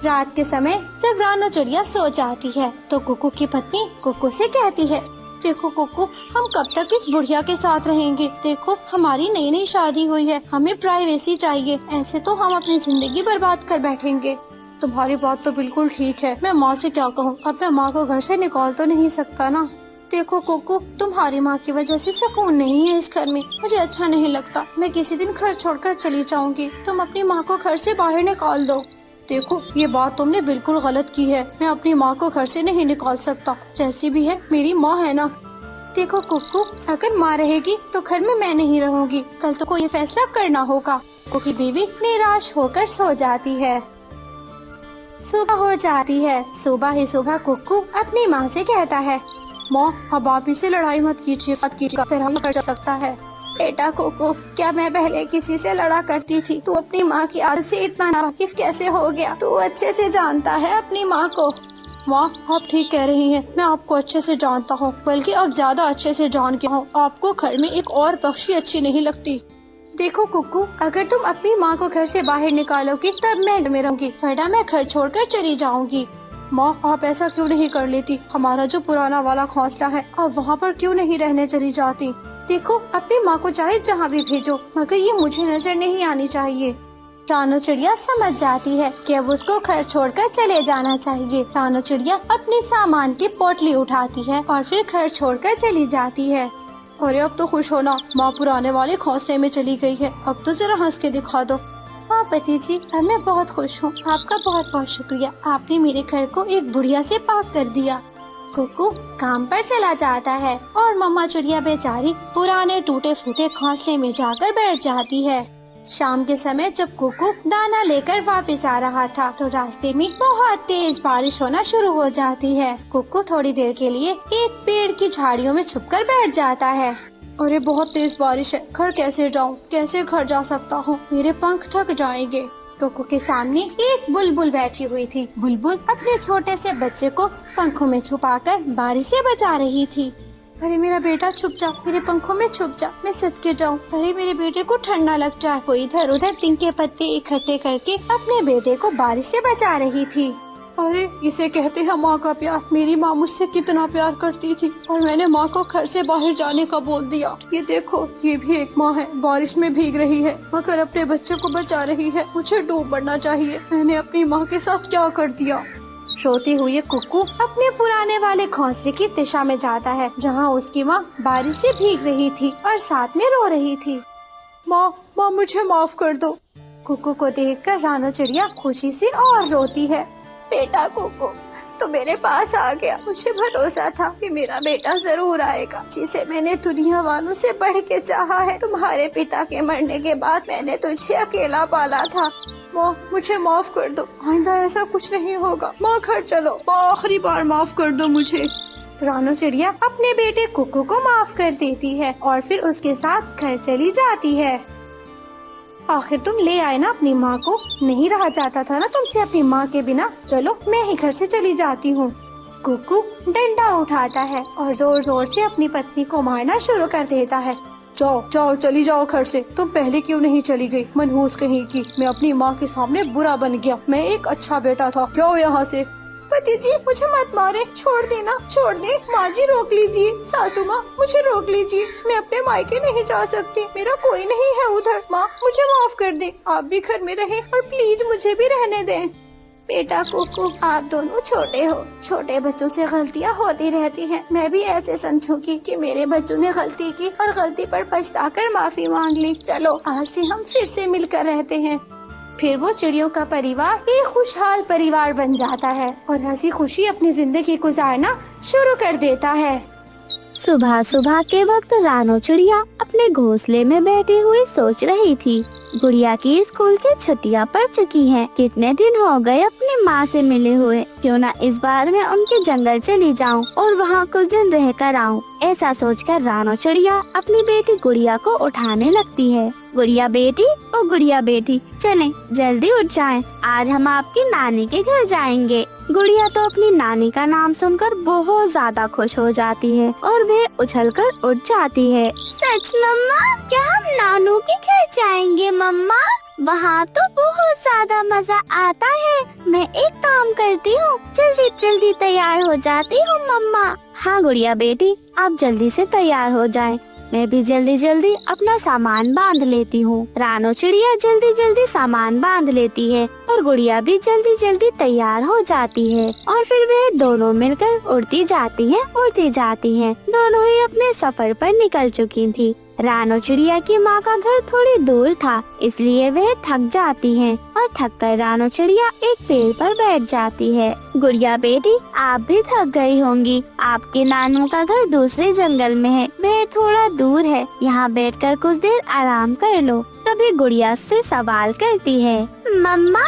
रात के समय जब रानो चिड़िया सो जाती है तो कुकू की पत्नी कुकू से कहती है, देखो कुकू, हम कब तक इस बुढ़िया के साथ रहेंगे? देखो, हमारी नई नई शादी हुई है, हमें प्राइवेसी चाहिए। ऐसे तो हम अपनी जिंदगी बर्बाद कर बैठेंगे। तुम्हारी बात तो बिल्कुल ठीक है, मैं माँ से क्या कहूँ? अब मैं माँ को घर से निकाल तो नहीं सकता ना। देखो कुकू, तुम्हारी माँ की वजह से सुकून नहीं है इस घर में, मुझे अच्छा नहीं लगता। मैं किसी दिन घर छोड़कर चली जाऊंगी, तुम अपनी माँ को घर से बाहर निकाल दो। देखो, ये बात तुमने बिल्कुल गलत की है। मैं अपनी माँ को घर से नहीं निकाल सकता, जैसी भी है मेरी माँ है ना। देखो कुकू, अगर माँ रहेगी तो घर में मैं नहीं रहूंगी। कल तो कोई फैसला करना होगा। कुकू की बीवी निराश होकर सो जाती है। सुबह हो जाती है। सुबह ही सुबह कुकू अपनी माँ से कहता है, माँ, अब आप इसे लड़ाई मत कीजिए, फिर हम कर सकता है। बेटा कुकू, क्या मैं पहले किसी से लड़ा करती थी? तू अपनी माँ की आदत से इतना नावाकिफ कैसे हो गया? तू अच्छे से जानता है अपनी माँ को। माँ, आप ठीक कह रही हैं, मैं आपको अच्छे से जानता हूँ, बल्कि अब ज्यादा अच्छे से जान गया हूँ। आपको घर में एक और पक्षी अच्छी नहीं लगती। देखो कुकू, अगर तुम अपनी माँ को घर से बाहर निकालोगी तब मैं घर में रहूंगी, वरना मैं घर छोड़कर चली जाऊंगी। माँ, आप ऐसा क्यों नहीं कर लेती? हमारा जो पुराना वाला घोंसला है, आप वहाँ पर क्यों नहीं रहने चली जाती? देखो, अपनी माँ को चाहे जहाँ भी भेजो, मगर ये मुझे नजर नहीं आनी चाहिए। रानो चिड़िया समझ जाती है कि अब उसको घर छोड़कर चले जाना चाहिए। रानो चिड़िया अपने सामान की पोटली उठाती है और फिर घर छोड़कर चली जाती है। अरे अब तो खुश होना, माँ पुराने वाले घोंसले में चली गई है, अब तो जरा हंस के दिखा दो। हाँ पति जी, अब मैं बहुत खुश हूँ। आपका बहुत बहुत शुक्रिया, आपने मेरे घर को एक बुढ़िया से पाक कर दिया। कुकू काम पर चला जाता है और मम्मा चिड़िया बेचारी पुराने टूटे फूटे घोंसले में जाकर बैठ जाती है। शाम के समय जब कुकू दाना लेकर वापस आ रहा था तो रास्ते में बहुत तेज बारिश होना शुरू हो जाती है। कुकू थोड़ी देर के लिए एक पेड़ की झाड़ियों में छुपकर बैठ जाता है। अरे बहुत तेज बारिश है, घर कैसे जाऊँ? कैसे घर जा सकता हूँ? मेरे पंख थक जाएंगे। कुकू के सामने एक बुलबुल बैठी हुई थी। बुलबुल अपने छोटे से बच्चे को पंखों में छुपाकर बारिश से बचा रही थी। अरे मेरा बेटा छुप जा, मेरे पंखों में छुप जा, मैं सदके जाऊँ। अरे मेरे बेटे को ठंड न लग जाए। वो इधर उधर तिनके पत्ते इकट्ठे करके अपने बेटे को बारिश से बचा रही थी। अरे इसे कहते हैं माँ का प्यार। मेरी माँ मुझसे कितना प्यार करती थी और मैंने माँ को घर से बाहर जाने का बोल दिया। ये देखो, ये भी एक माँ है, बारिश में भीग रही है मगर अपने बच्चे को बचा रही है। मुझे डूब मरना चाहिए। मैंने अपनी माँ के साथ क्या कर दिया? रोते हुए कुकू अपने पुराने वाले घोंसले की दिशा में जाता है जहाँ उसकी माँ बारिश से भीग रही थी और साथ में रो रही थी। माँ, मुझे माफ कर दो। कुकू को देखकर रानो चिड़िया खुशी से और रोती है। बेटा कुकू, तो मेरे पास आ गया। मुझे भरोसा था कि मेरा बेटा जरूर आएगा, जिसे मैंने दुनिया वालों से बढ़ के चाहा है। तुम्हारे पिता के मरने के बाद मैंने तुझे अकेला पाला था। माँ, मुझे माफ कर दो, आइंदा ऐसा कुछ नहीं होगा। माँ घर चलो, माँ आखिरी बार माफ कर दो मुझे। रानो चिड़िया अपने बेटे कुकू को माफ कर देती है और फिर उसके साथ घर चली जाती है। आखिर तुम ले आए ना अपनी माँ को, नहीं रहा जाता था ना तुमसे अपनी माँ के बिना। चलो मैं ही घर से चली जाती हूँ। कुकू डंडा उठाता है और जोर जोर से अपनी पत्नी को मारना शुरू कर देता है। जाओ जाओ, चली जाओ घर से। तुम पहले क्यों नहीं चली गई? मनहूस कहीं की। मैं अपनी माँ के सामने बुरा बन गया। मैं एक अच्छा बेटा था। जाओ यहाँ से। पति जी मुझे मत मारे, छोड़ देना, छोड़ दे। माँ जी रोक लीजिए, सासू माँ मुझे रोक लीजिए, मैं अपने मायके नहीं जा सकती, मेरा कोई नहीं है उधर। माँ मुझे माफ कर दे, आप भी घर में रहें और प्लीज मुझे भी रहने दें। बेटा कुकू, आप दोनों छोटे हो, छोटे बच्चों से गलतियाँ होती रहती हैं। मैं भी ऐसे समझूंगी कि मेरे बच्चों ने गलती की और गलती पर पछताकर माफी मांग ली। चलो आज से हम फिर से मिलकर रहते हैं। फिर वो चिड़ियों का परिवार एक खुशहाल परिवार बन जाता है और हंसी खुशी अपनी जिंदगी गुजारना शुरू कर देता है। सुबह सुबह के वक्त रानो चिड़िया अपने घोंसले में बैठी हुई सोच रही थी। गुड़िया की स्कूल की छुट्टियां पड़ चुकी हैं। कितने दिन हो गए अपनी माँ से मिले हुए, क्यों ना इस बार मैं उनके जंगल चली जाऊं और वहाँ कुछ दिन रह कर आऊँ। ऐसा सोचकर रानो चिड़िया अपनी बेटी गुड़िया को उठाने लगती है। गुड़िया बेटी, ओ गुड़िया बेटी, चलें जल्दी उठ जाएं, आज हम आपकी नानी के घर जाएंगे। गुड़िया तो अपनी नानी का नाम सुनकर बहुत ज्यादा खुश हो जाती है और वह उछलकर उठ जाती है। सच मम्मा, क्या हम नानू के घर जाएंगे मम्मा? वहाँ तो बहुत ज्यादा मजा आता है। मैं एक काम करती हूँ, जल्दी जल्दी तैयार हो जाती हूँ मम्मा। हाँ गुड़िया बेटी, आप जल्दी से तैयार हो जाएं। मैं भी जल्दी जल्दी अपना सामान बांध लेती हूँ। रानो चिड़िया जल्दी जल्दी सामान बांध लेती है और गुड़िया भी जल्दी जल्दी तैयार हो जाती है और फिर वे दोनों मिलकर उड़ती जाती हैं। दोनों ही अपने सफर पर निकल चुकी थी। रानो चिड़िया की माँ का घर थोड़ी दूर था, इसलिए वह थक जाती हैं और थक कर रानो चिड़िया एक पेड़ पर बैठ जाती है। गुड़िया बेटी, आप भी थक गई होंगी। आपके नानू का घर दूसरे जंगल में है, वह थोड़ा दूर है, यहाँ बैठकर कुछ देर आराम कर लो। तभी गुड़िया से सवाल करती है, मम्मा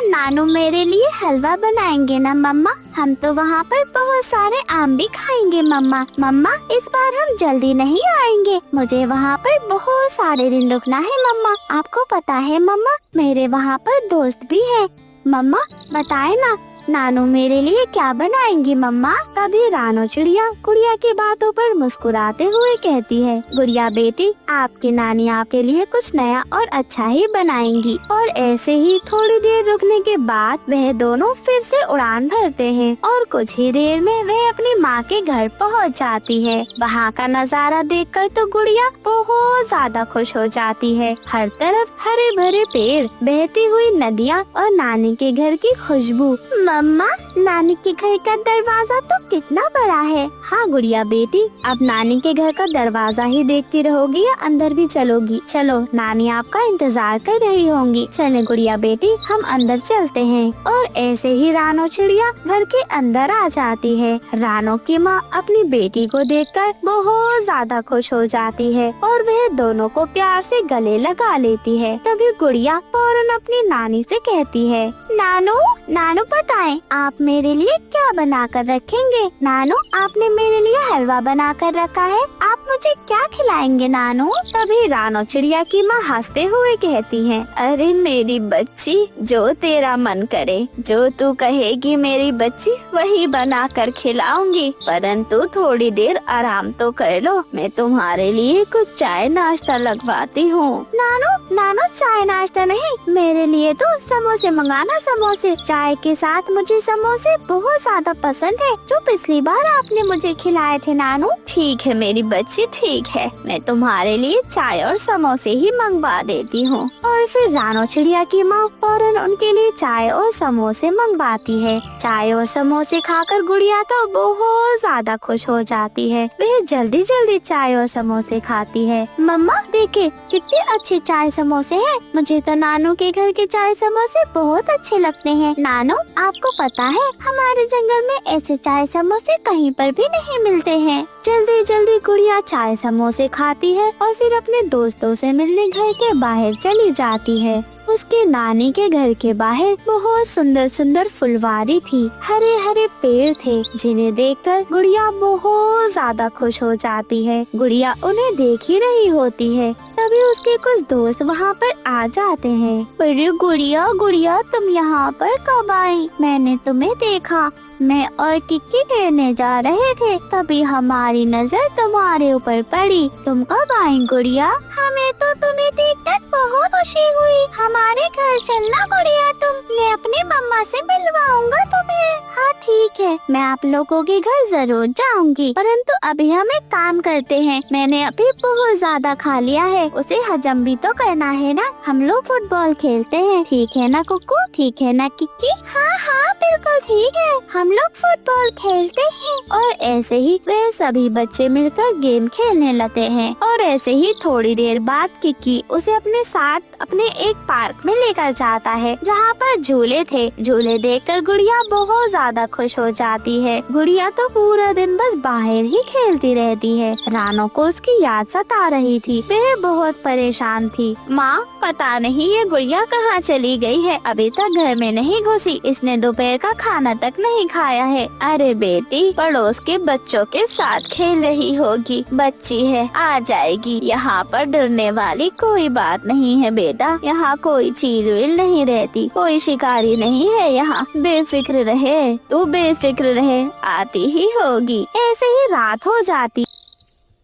नानू मेरे लिए हलवा बनाएंगे ना मम्मा? हम तो वहाँ पर बहुत सारे आम भी खाएंगे मम्मा। मम्मा इस बार हम जल्दी नहीं आएंगे, मुझे वहाँ पर बहुत सारे दिन रुकना है मम्मा। आपको पता है मम्मा, मेरे वहाँ पर दोस्त भी है। मम्मा बताए ना, नानू मेरे लिए क्या बनाएंगी मम्मा? तभी रानो चिड़िया गुड़िया की बातों पर मुस्कुराते हुए कहती है, गुड़िया बेटी, आपकी नानी आपके लिए कुछ नया और अच्छा ही बनाएंगी। और ऐसे ही थोड़ी देर रुकने के बाद वह दोनों फिर से उड़ान भरते हैं और कुछ ही देर में वह अपनी माँ के घर पहुँच जाती है। वहाँ का नज़ारा देखकर तो गुड़िया बहुत ज्यादा खुश हो जाती है। हर तरफ हरे भरे पेड़, बहती हुई नदियाँ और नानी के घर की खुशबू। मम्मा, नानी के घर का दरवाजा तो कितना बड़ा है। हाँ गुड़िया बेटी, अब नानी के घर का दरवाजा ही देखती रहोगी या अंदर भी चलोगी? चलो, नानी आपका इंतजार कर रही होंगी। चले गुड़िया बेटी, हम अंदर चलते हैं। और ऐसे ही रानो चिड़िया घर के अंदर आ जाती है। रानो की माँ अपनी बेटी को देखकर बहुत ज्यादा खुश हो जाती है और वह दोनों को प्यार से गले लगा लेती है। तभी गुड़िया फौरन अपनी नानी से कहती है, नानू बताएं, आप मेरे लिए क्या बना कर रखेंगे? नानू, आपने मेरे लिए हलवा बना कर रखा है, आप मुझे क्या खिलाएंगे नानू? तभी रानो चिड़िया की माँ हंसते हुए कहती है, अरे मेरी बच्ची, जो तेरा मन करे, जो तू कहेगी मेरी बच्ची, वही बना कर खिलाऊंगी। परंतु थोड़ी देर आराम तो कर लो, मैं तुम्हारे लिए कुछ चाय नाश्ता लगवाती हूँ। नानू चाय नाश्ता नहीं, मेरे लिए तो समोसे मंगाना। समोसे, चाय के साथ मुझे समोसे बहुत ज्यादा पसंद है, जो पिछली बार आपने मुझे खिलाए थे नानू। ठीक है मेरी बच्ची, ठीक है, मैं तुम्हारे लिए चाय और समोसे ही मंगवा देती हूँ। और फिर रानो चिड़िया की माँ फौरन उनके लिए चाय और समोसे मंगवाती है। चाय और समोसे खाकर गुड़िया तो बहुत ज्यादा खुश हो जाती है। वह जल्दी जल्दी चाय और समोसे खाती है। मम्मा देखे कितने अच्छे चाय समोसे हैं, मुझे तो नानू के घर के चाय समोसे बहुत अच्छे लगते हैं। नानू, आपको पता है हमारे जंगल में ऐसे चाय समोसे कहीं पर भी नहीं मिलते हैं। जल्दी जल्दी गुड़िया चाय समोसे खाती है और फिर अपने दोस्तों से मिलने घर के बाहर चली जाती है। उसके नानी के घर के बाहर बहुत सुंदर सुंदर फुलवारी थी, हरे हरे पेड़ थे जिन्हें देखकर गुड़िया बहुत ज्यादा खुश हो जाती है। गुड़िया उन्हें देख ही रही होती है, तभी उसके कुछ दोस्त वहाँ पर आ जाते हैं। अरे गुड़िया गुड़िया, तुम यहाँ पर कब आई? मैंने तुम्हें देखा, मैं और किक्की खेलने जा रहे थे, तभी हमारी नजर तुम्हारे ऊपर पड़ी। तुम कब आई गुड़िया? हमें तो तुम्हें देखकर बहुत खुशी हुई। हमारे घर चलना गुड़िया तुम, मैं अपनी मम्मा से मिलवाऊंगा तुम्हें। हाँ ठीक है, मैं आप लोगों के घर जरूर जाऊंगी, परंतु अभी हम एक काम करते हैं। मैंने अभी बहुत ज्यादा खा लिया है, उसे हजम भी तो करना है ना। हम लोग फुटबॉल खेलते हैं, ठीक है ना कुक्कू? ठीक है ना किक्की? हाँ हाँ बिल्कुल ठीक है, हम लोग फुटबॉल खेलते हैं। और ऐसे ही वे सभी बच्चे मिलकर गेम खेलने लगते हैं। और ऐसे ही थोड़ी देर बाद किक्की उसे अपने साथ अपने एक पार्क में लेकर जाता है, जहाँ पर झूले थे। झूले देखकर गुड़िया बहुत ज्यादा खुश हो जाती है। गुड़िया तो पूरा दिन बस बाहर ही खेलती रहती है। रानो को उसकी याद सता रही थी, वह बहुत परेशान थी। माँ, पता नहीं ये गुड़िया कहाँ चली गई है, अभी तक घर में नहीं घुसी। इसने दोपहर का खाना तक नहीं खाया है। अरे बेटी, पड़ोस के बच्चों के साथ खेल रही होगी, बच्ची है, आ जाएगी। यहाँ पर डरने वाली कोई बात नहीं है बेटा, यहाँ कोई चील वील नहीं रहती, कोई शिकारी नहीं है यहाँ। बेफिक्र रहे, तू बेफिक्र रहे, आती ही होगी। ऐसे ही रात हो जाती।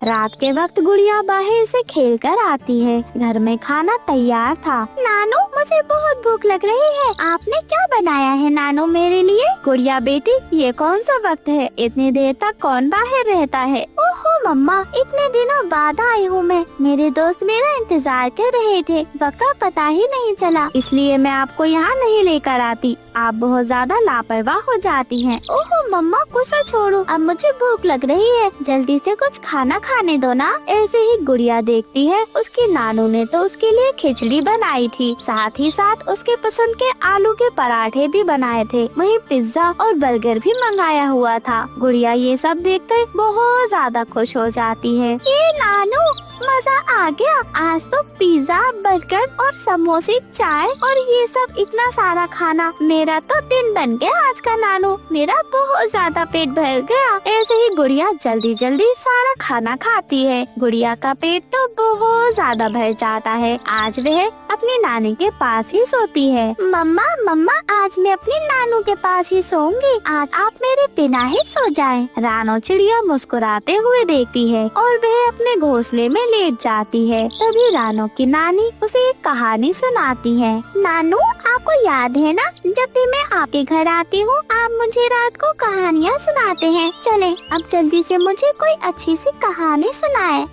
रात के वक्त गुड़िया बाहर से खेलकर आती है। घर में खाना तैयार था। नानू, मुझे बहुत भूख लग रही है, आपने क्या बनाया है नानू मेरे लिए? गुड़िया बेटी, ये कौन सा वक्त है, इतनी देर तक कौन बाहर रहता है? ओहो मम्मा, इतने दिनों बाद आई हूँ मैं, मेरे दोस्त मेरा इंतजार कर रहे थे, वक्त का पता ही नहीं चला, इसलिए मैं आपको यहाँ नहीं लेकर आती। आप बहुत ज्यादा लापरवाह हो जाती हैं। ओहो मम्मा, गुस्सा छोड़ो, अब मुझे भूख लग रही है, जल्दी से कुछ खाना खाने दो ना। ऐसे ही गुड़िया देखती है उसकी नानू ने तो उसके लिए खिचड़ी बनाई थी, साथ ही साथ उसके पसंद के आलू के पराठे भी बनाए थे, वहीं पिज्जा और बर्गर भी मंगाया हुआ था। गुड़िया ये सब देखकर बहुत ज्यादा खुश हो जाती है। ये नानू, मजा आ गया, आज तो पिज्जा, बर्गर और समोसे, चाय और ये सब इतना सारा खाना, मेरा तो दिन बन गया आज का नानू, मेरा बहुत ज्यादा पेट भर गया। ऐसे ही गुड़िया जल्दी जल्दी सारा खाना खाती है। गुड़िया का पेट तो बहुत ज्यादा भर जाता है। आज वह अपनी नानी के पास ही सोती है। मम्मा मम्मा, आज मैं अपनी नानू के पास ही सोऊंगी, आज आप मेरे बिना ही सो जाएं। रानो चिड़िया मुस्कुराते हुए देखती है और वह अपने घोंसले में लेट जाती है। तभी रानो की नानी उसे एक कहानी सुनाती है। नानू, आपको याद है ना, जब भी मैं आपके घर आती हूँ आप मुझे रात को कहानियाँ सुनाते हैं। चले अब जल्दी से मुझे कोई अच्छी सी कहानी सुनाए।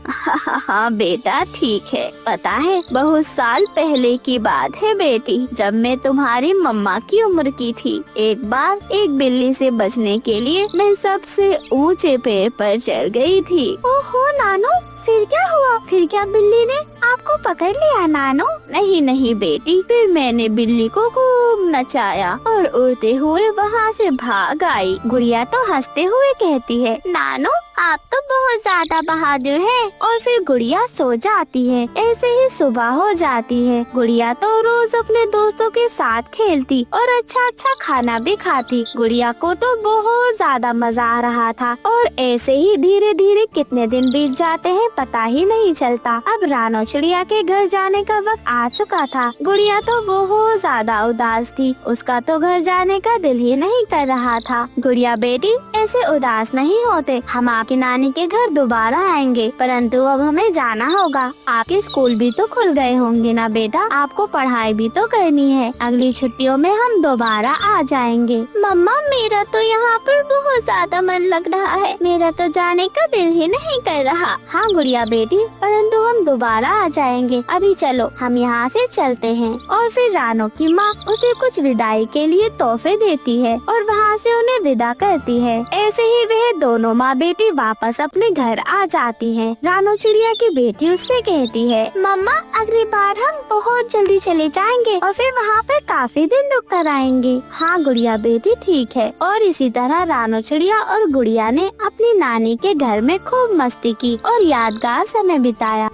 हाँ बेटा ठीक है, पता है बहुत साल पहले की बात है बेटी, जब मैं तुम्हारी मम्मा की उम्र की थी। एक बार एक बिल्ली से बचने के लिए मैं सबसे ऊंचे पेड़ पर चढ़ गई थी। ओहो नानू, फिर क्या हुआ? फिर क्या बिल्ली ने आपको पकड़ लिया नानू? नहीं नहीं बेटी, फिर मैंने बिल्ली को खूब नचाया और उड़ते हुए वहाँ से भाग आई। गुड़िया तो हंसते हुए कहती है, नानू आप तो बहुत ज्यादा बहादुर है। और फिर गुड़िया सो जाती है। ऐसे ही सुबह हो जाती है। गुड़िया तो रोज अपने दोस्तों के साथ खेलती और अच्छा अच्छा खाना भी खाती। गुड़िया को तो बहुत ज्यादा मजा आ रहा था और ऐसे ही धीरे धीरे कितने दिन बीत जाते हैं पता ही नहीं चलता। अब रानो चिड़िया के घर जाने का वक्त आ चुका था। गुड़िया तो बहुत ज्यादा उदास थी, उसका तो घर जाने का दिल ही नहीं कर रहा था। गुड़िया बेटी ऐसे उदास नहीं होते, हम आपकी नानी के घर दोबारा आएंगे, परंतु अब हमें जाना होगा। आपके स्कूल भी तो खुल गए होंगे ना बेटा, आपको पढ़ाई भी तो करनी है। अगली छुट्टियों में हम दोबारा आ जाएंगे। मम्मा मेरा तो यहाँ पर बहुत ज्यादा मन लग रहा है, मेरा तो जाने का दिल ही नहीं कर रहा। हाँ गुड़िया बेटी, परंतु हम दोबारा आ जाएंगे, अभी चलो हम यहाँ से चलते हैं। और फिर रानो की माँ उसे कुछ विदाई के लिए तोहफे देती है और वहाँ से उन्हें विदा करती है। ऐसे ही वह दोनों माँ बेटी वापस अपने घर आ जाती हैं। रानो चिड़िया की बेटी उससे कहती है, मम्मा अगली बार हम बहुत जल्दी चले जाएंगे और फिर वहाँ पर काफी दिन रुक कर आएंगे। हाँ गुड़िया बेटी ठीक है। और इसी तरह रानो चिड़िया और गुड़िया ने अपनी नानी के घर में खूब मस्ती की और यादगार समय बिताया।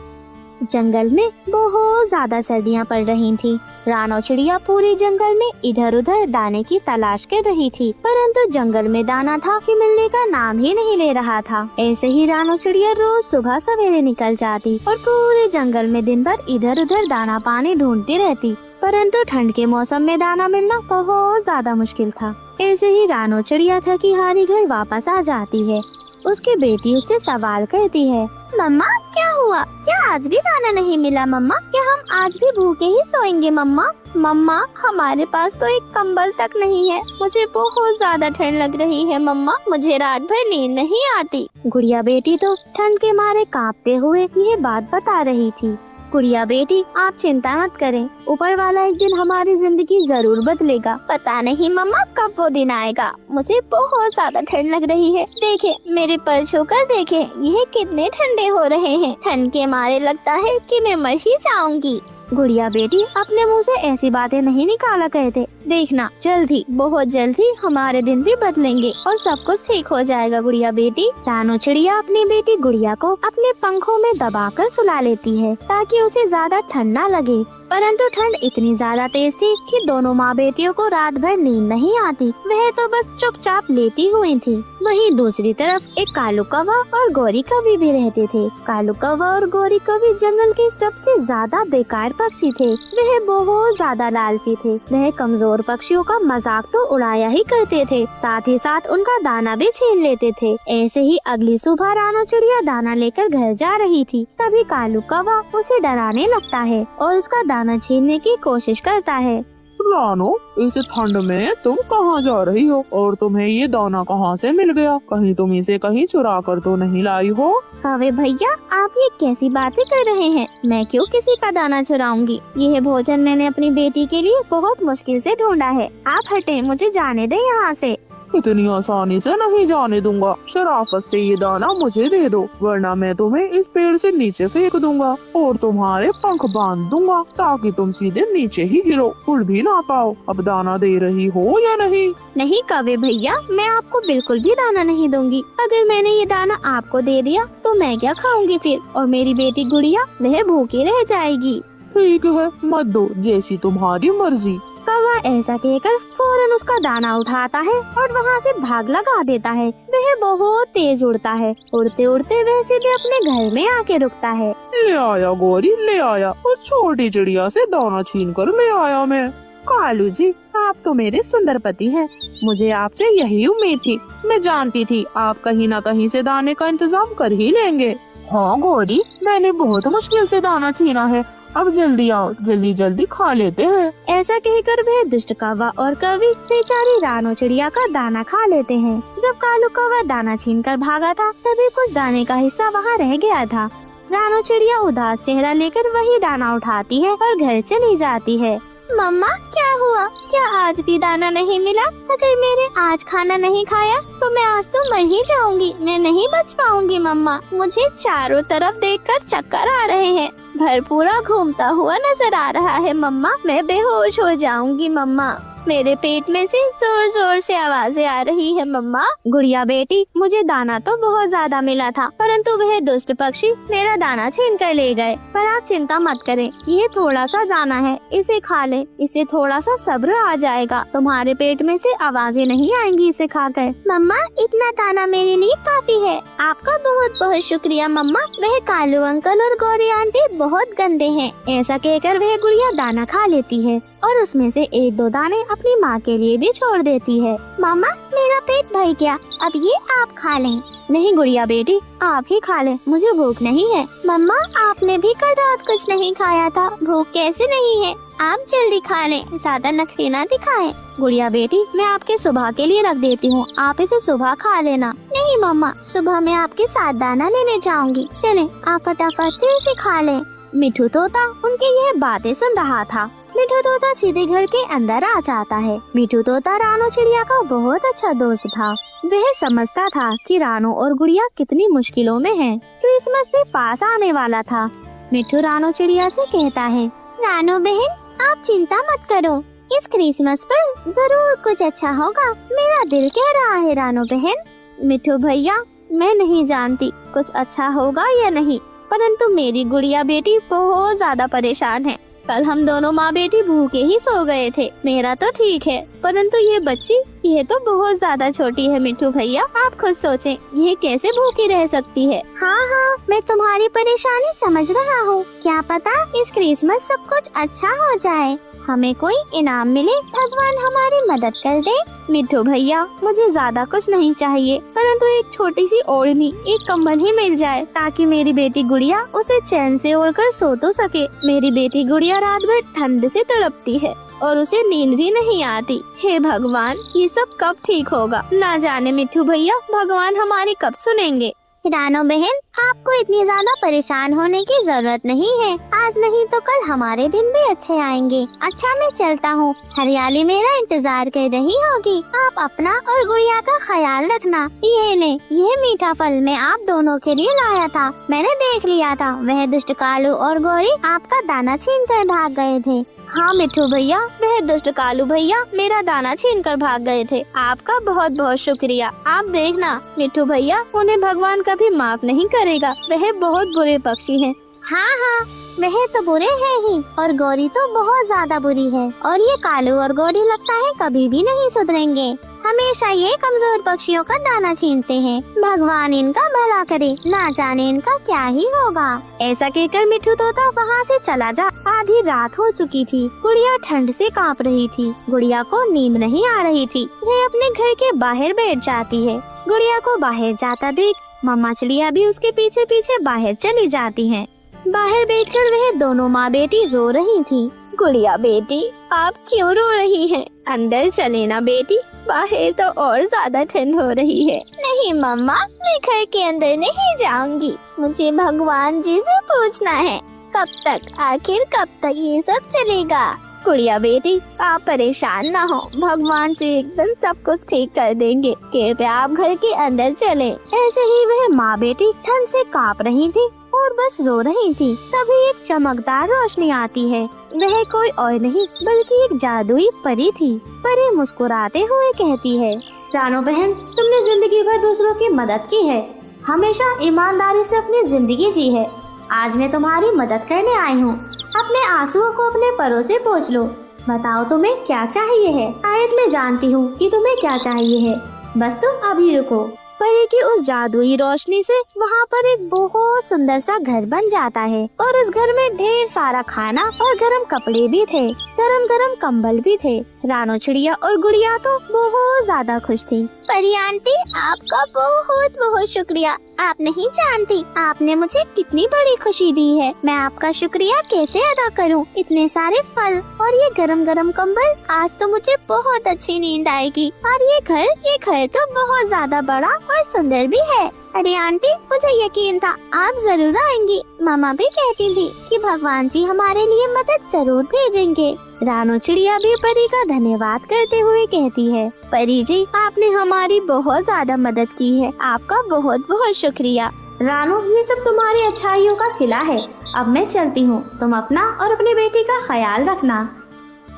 जंगल में बहुत ज्यादा सर्दियाँ पड़ रही थी। रानो चिड़िया पूरे जंगल में इधर उधर दाने की तलाश कर रही थी, परंतु जंगल में दाना था कि मिलने का नाम ही नहीं ले रहा था। ऐसे ही रानो चिड़िया रोज सुबह सवेरे निकल जाती और पूरे जंगल में दिन भर इधर उधर दाना पानी ढूंढती रहती, परंतु ठंड के मौसम में दाना मिलना बहुत ज्यादा मुश्किल था। ऐसे ही रानो चिड़िया थकी हारी घर वापस आ जाती है। उसकी बेटी उससे सवाल करती है, मम्मा क्या हुआ? क्या आज भी दाना नहीं मिला मम्मा? क्या हम आज भी भूखे ही सोएंगे मम्मा? मम्मा हमारे पास तो एक कंबल तक नहीं है, मुझे बहुत ज्यादा ठंड लग रही है मम्मा, मुझे रात भर नींद नहीं आती। गुड़िया बेटी तो ठंड के मारे कांपते हुए ये बात बता रही थी। गुड़िया बेटी आप चिंता मत करें, ऊपर वाला एक दिन हमारी जिंदगी जरूर बदलेगा। पता नहीं मम्मा कब वो दिन आएगा, मुझे बहुत ज्यादा ठंड लग रही है। देखे मेरे पर छूकर देखे, ये कितने ठंडे हो रहे हैं। ठंड के मारे लगता है कि मैं मर ही जाऊंगी। गुड़िया बेटी अपने मुंह से ऐसी बातें नहीं निकाला करते। देखना जल्दी बहुत जल्दी हमारे दिन भी बदलेंगे और सब कुछ ठीक हो जाएगा गुड़िया बेटी। रानो चिड़िया अपनी बेटी गुड़िया को अपने पंखों में दबाकर सुला लेती है ताकि उसे ज्यादा ठंड न लगे, परंतु ठंड इतनी ज्यादा तेज थी कि दोनों माँ बेटियों को रात भर नींद नहीं आती। वह तो बस चुपचाप लेटी हुई थी। वहीं दूसरी तरफ एक कालू कौवा और गौरी कौवी भी रहते थे। कालू कौवा और गौरी कौवी जंगल के सबसे ज्यादा बेकार पक्षी थे। वह बहुत ज्यादा लालची थे। वह कमजोर पक्षियों का मजाक तो उड़ाया ही करते थे, साथ ही साथ उनका दाना भी छीन लेते थे। ऐसे ही अगली सुबह रानो चिड़िया दाना लेकर घर जा रही थी, तभी कालू कौवा उसे डराने लगता है और उसका दाना छीनने की कोशिश करता है। रानो इस ठंड में तुम कहाँ जा रही हो और तुम्हें ये दाना कहाँ से मिल गया? कहीं तुम इसे कहीं चुरा कर तो नहीं लाई हो? कौवे भैया आप ये कैसी बातें कर रहे हैं? मैं क्यों किसी का दाना चुराऊंगी? यह भोजन मैंने अपनी बेटी के लिए बहुत मुश्किल से ढूंढा है। आप हटे, मुझे जाने दे यहाँ से। इतनी आसानी से नहीं जाने दूंगा। शराफत से ये दाना मुझे दे दो, वरना मैं तुम्हें इस पेड़ से नीचे फेंक दूंगा और तुम्हारे पंख बांध दूंगा ताकि तुम सीधे नीचे ही गिरो, उड़ भी ना पाओ। अब दाना दे रही हो या नहीं? नहीं कौवे भैया, मैं आपको बिल्कुल भी दाना नहीं दूंगी। अगर मैंने ये दाना आपको दे दिया तो मैं क्या खाऊंगी फिर? और मेरी बेटी गुड़िया वह भूखी रह जाएगी। ठीक है मत दो, जैसी तुम्हारी मर्जी। कौवा ऐसा कहकर फौरन उसका दाना उठाता है और वहाँ से भाग लगा देता है। वह बहुत तेज उड़ता है। उड़ते उड़ते वह सीधे अपने घर में आके रुकता है। ले आया गौरी, ले आया, और छोटी चिड़िया से दाना छीन कर ले आया मैं। कालू जी आप तो मेरे सुंदर पति हैं। मुझे आपसे यही उम्मीद थी। मैं जानती थी आप कहीं न कहीं से दाने का इंतजाम कर ही लेंगे। हाँ गौरी, मैंने बहुत मुश्किल से दाना छीना है। अब जल्दी आओ, जल्दी जल्दी खा लेते हैं। ऐसा कहकर वह दुष्ट कौवा और कौवी बेचारी रानो चिड़िया का दाना खा लेते हैं। जब कालू कौवा दाना छीनकर भागा था तभी कुछ दाने का हिस्सा वहाँ रह गया था। रानो चिड़िया उदास चेहरा लेकर वही दाना उठाती है और घर चली जाती है। मम्मा क्या हुआ? क्या आज भी दाना नहीं मिला? अगर मैंने आज खाना नहीं खाया तो मैं आज तो मर ही जाऊंगी। मैं नहीं बच पाऊंगी मम्मा। मुझे चारों तरफ देखकर चक्कर आ रहे हैं। घर पूरा घूमता हुआ नजर आ रहा है मम्मा। मैं बेहोश हो जाऊंगी मम्मा। मेरे पेट में से जोर जोर से आवाजें आ रही है मम्मा। गुड़िया बेटी, मुझे दाना तो बहुत ज्यादा मिला था, परंतु वह दुष्ट पक्षी मेरा दाना छीन कर ले गए। पर आप चिंता मत करें, ये थोड़ा सा दाना है, इसे खा लें। इससे थोड़ा सा सब्र आ जाएगा। तुम्हारे पेट में से आवाजें नहीं आएंगी इसे खाकर। मम्मा इतना दाना मेरे लिए काफी है। आपका बहुत बहुत शुक्रिया मम्मा। वह कालू अंकल और गौरी आंटी बहुत गंदे हैं। ऐसा कहकर वह गुड़िया दाना खा लेती है और उसमें से एक दो दाने अपनी माँ के लिए भी छोड़ देती है। मामा मेरा पेट भर गया, अब ये आप खा लें। नहीं गुड़िया बेटी, आप ही खा लें, मुझे भूख नहीं है। मम्मा आपने भी कल रात कुछ नहीं खाया था, भूख कैसे नहीं है? आप जल्दी खा लें, ज्यादा नखरे ना दिखाएं। गुड़िया बेटी, मैं आपके सुबह के लिए रख देती हूँ, आप इसे सुबह खा लेना। नहीं मम्मा, सुबह मैं आपके साथ दाना लेने जाऊंगी। चलें, आप फटाफट से इसे खा लें। मिठू तोता उनकी यह बातें सुन रहा था। मिठू तोता सीधे घर के अंदर आ जाता है। मिठू तोता रानो चिड़िया का बहुत अच्छा दोस्त था। वह समझता था कि रानो और गुड़िया कितनी मुश्किलों में हैं। क्रिसमस भी पास आने वाला था। मिठू रानो चिड़िया से कहता है, रानो बहन आप चिंता मत करो, इस क्रिसमस पर जरूर कुछ अच्छा होगा। मेरा दिल कह रहा है रानो बहन। मिठू भैया, मैं नहीं जानती कुछ अच्छा होगा या नहीं, परंतु मेरी गुड़िया बेटी बहुत ज्यादा परेशान है। कल हम दोनों माँ बेटी भूखे ही सो गए थे। मेरा तो ठीक है, परंतु ये बच्ची, ये तो बहुत ज्यादा छोटी है। मिट्ठू भैया, आप खुद सोचें, ये कैसे भूखी रह सकती है। हाँ, मैं तुम्हारी परेशानी समझ रहा हूँ। क्या पता इस क्रिसमस सब कुछ अच्छा हो जाए, हमें कोई इनाम मिले, भगवान हमारी मदद कर दे। मिट्ठू भैया, मुझे ज्यादा कुछ नहीं चाहिए, परंतु एक छोटी सी ओढ़नी, एक कंबल ही मिल जाए, ताकि मेरी बेटी गुड़िया उसे चैन से ओढ़कर सो तो सके। मेरी बेटी गुड़िया रात भर ठंड से तड़पती है और उसे नींद भी नहीं आती। हे भगवान, ये सब कब ठीक होगा? ना जाने मिट्ठू भैया, भगवान हमारी कब सुनेंगे। रानो बहन, आपको इतनी ज्यादा परेशान होने की जरूरत नहीं है। आज नहीं तो कल हमारे दिन भी अच्छे आएंगे। अच्छा, मैं चलता हूँ। हरियाली मेरा इंतजार कर रही होगी। आप अपना और गुड़िया का ख्याल रखना। ये ले, ये मीठा फल मैं आप दोनों के लिए लाया था। मैंने देख लिया था, वह दुष्ट कालू और गौरी आपका दाना छीन कर भाग गए थे। हाँ मिट्ठू भैया, वह दुष्ट कालू भैया मेरा दाना छीन कर भाग गए थे। आपका बहुत बहुत शुक्रिया। आप देखना मिट्ठू भैया, उन्हें भगवान कभी माफ नहीं करेगा। वह बहुत बुरे पक्षी हैं। हाँ, वह तो बुरे हैं ही, और गौरी तो बहुत ज्यादा बुरी है। और ये कालू और गौरी लगता है कभी भी नहीं सुधरेंगे। हमेशा ये कमजोर पक्षियों का दाना छीनते हैं। भगवान इनका भला करे, ना जाने इनका क्या ही होगा। ऐसा कहकर मिट्ठू तोता वहाँ से चला जा। आधी रात हो चुकी थी। गुड़िया ठंड से कांप रही थी। गुड़िया को नींद नहीं आ रही थी। वह अपने घर के बाहर बैठ जाती है। गुड़िया को बाहर जाता देख मम्मा चिड़िया भी उसके पीछे पीछे बाहर चली जाती है। बाहर बैठकर वह दोनों माँ बेटी रो रही थी। गुड़िया बेटी, आप क्यों रो रही हैं? अंदर चले ना बेटी, बाहर तो और ज्यादा ठंड हो रही है। नहीं मम्मा, मैं घर के अंदर नहीं जाऊंगी। मुझे भगवान जी से पूछना है, कब तक, आखिर कब तक ये सब चलेगा। गुड़िया बेटी, आप परेशान ना हो, भगवान जी एकदम सब कुछ ठीक कर देंगे। कृपया आप घर के अंदर चलें। ऐसे ही वह माँ बेटी ठंड से कांप रही थी और बस रो रही थी। तभी एक चमकदार रोशनी आती है। वह कोई और नहीं बल्कि एक जादुई परी थी। परी मुस्कुराते हुए कहती है, रानो बहन, तुमने जिंदगी भर दूसरों की मदद की है, हमेशा ईमानदारी से अपनी जिंदगी जी है। आज मैं तुम्हारी मदद करने आई हूँ। अपने आंसुओं को अपने परों से पोंछ लो। बताओ तुम्हें क्या चाहिए है। शायद मैं जानती हूँ कि तुम्हें क्या चाहिए है, बस तुम अभी रुको। परी की उस जादुई रोशनी से वहाँ पर एक बहुत सुंदर सा घर बन जाता है और उस घर में ढेर सारा खाना और गर्म कपड़े भी थे, गरम गरम कंबल भी थे। रानो चिड़िया और गुड़िया तो बहुत ज्यादा खुश थी। परी आंटी, आपका बहुत बहुत शुक्रिया। आप नहीं जानती आपने मुझे कितनी बड़ी खुशी दी है। मैं आपका शुक्रिया कैसे अदा करूं? इतने सारे फल और ये गरम गरम कंबल, आज तो मुझे बहुत अच्छी नींद आएगी। और ये घर तो बहुत ज्यादा बड़ा और सुंदर भी है। अरे आंटी, मुझे यकीन था आप जरूर आएंगी। मामा भी कहती थी कि भगवान जी हमारे लिए मदद जरूर भेजेंगे। रानो चिड़िया भी परी का धन्यवाद करते हुए कहती है, परी जी, आपने हमारी बहुत ज्यादा मदद की है। आपका बहुत बहुत शुक्रिया। रानो, ये सब तुम्हारी अच्छाइयों का सिला है। अब मैं चलती हूँ, तुम अपना और अपने बेटे का ख्याल रखना।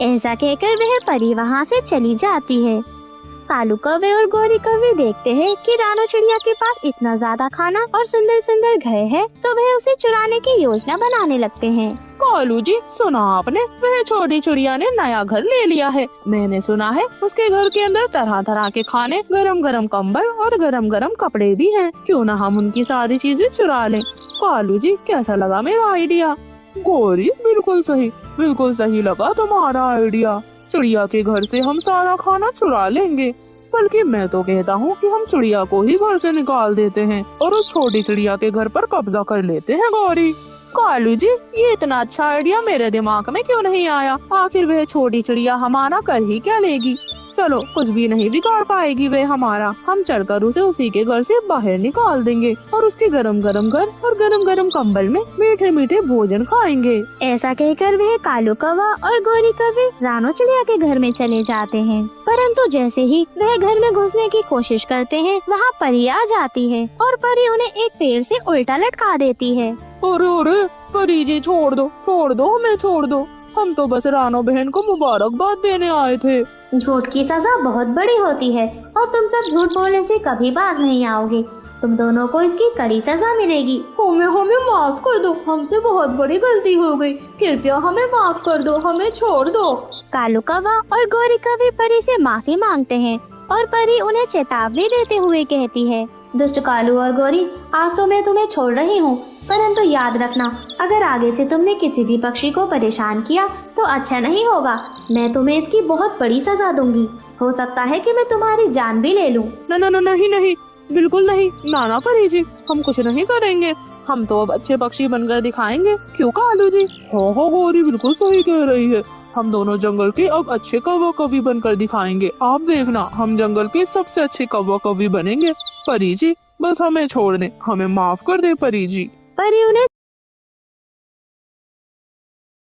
ऐसा कहकर वह परी वहाँ से चली जाती है। कालू कौवे और गौरी कौवे देखते हैं कि रानो चिड़िया के पास इतना ज्यादा खाना और सुंदर सुंदर घर है, तो वह उसे चुराने की योजना बनाने लगते हैं। कालू जी, सुना आपने, वह छोटी चिड़िया ने नया घर ले लिया है। मैंने सुना है उसके घर के अंदर तरह तरह के खाने, गरम गरम कंबल और गरम गरम कपड़े भी हैं। क्यों ना हम उनकी सारी चीजें चुरा लें। कालू जी, कैसा लगा मेरा आइडिया? गौरी, बिल्कुल सही लगा तुम्हारा आइडिया। चिड़िया के घर से हम सारा खाना चुरा लेंगे। बल्कि मैं तो कहता हूँ कि हम चिड़िया को ही घर से निकाल देते हैं और उस छोटी चिड़िया के घर पर कब्जा कर लेते हैं। गौरी, कालू जी, ये इतना अच्छा आइडिया मेरे दिमाग में क्यों नहीं आया? आखिर वह छोटी चिड़िया हमारा कर ही क्या लेगी? चलो, कुछ भी नहीं बिगाड़ पाएगी वह हमारा। हम चलकर उसे उसी के घर से बाहर निकाल देंगे और उसके गरम गरम घर और गरम गरम कंबल में मीठे मीठे भोजन खाएंगे। ऐसा कहकर वह कालू कौवा और गौरी कौवे रानो चिड़िया के घर में चले जाते हैं। परंतु जैसे ही वह घर में घुसने की कोशिश करते हैं, वहाँ परी आ जाती है और परी उन्हें एक पेड़ से उल्टा लटका देती है। अरे परी जी, छोड़ दो, हमें छोड़ दो। हम तो बस रानो बहन को मुबारकबाद देने आए थे। झूठ की सजा बहुत बड़ी होती है और तुम सब झूठ बोलने से कभी बाज नहीं आओगे। तुम दोनों को इसकी कड़ी सजा मिलेगी। हमें माफ कर दो, हमसे बहुत बड़ी गलती हो गई, कृपया हमें माफ कर दो, हमें छोड़ दो। कालू कौवा और गौरी कौवी परी से माफी मांगते हैं और परी उन्हें चेतावनी देते हुए कहती है, दुष्ट कालू और गौरी, आज तो मैं तुम्हें छोड़ रही हूँ, परंतु याद रखना, अगर आगे से तुमने किसी भी पक्षी को परेशान किया तो अच्छा नहीं होगा। मैं तुम्हें इसकी बहुत बड़ी सजा दूंगी। हो सकता है कि मैं तुम्हारी जान भी ले लूं। नहीं, बिल्कुल नहीं। नाना परी जी, हम कुछ नहीं करेंगे। हम तो अब अच्छे पक्षी बनकर दिखाएंगे, क्यों कालू जी? हाँ गौरी बिल्कुल सही कह रही है। हम दोनों जंगल के अब अच्छे कौवा कौवी बनकर दिखाएंगे। आप देखना, हम जंगल के सबसे अच्छे कौवा कौवी बनेंगे। परी जी, बस हमें छोड़ दें, हमें माफ कर दे परी जी। परी उन्हें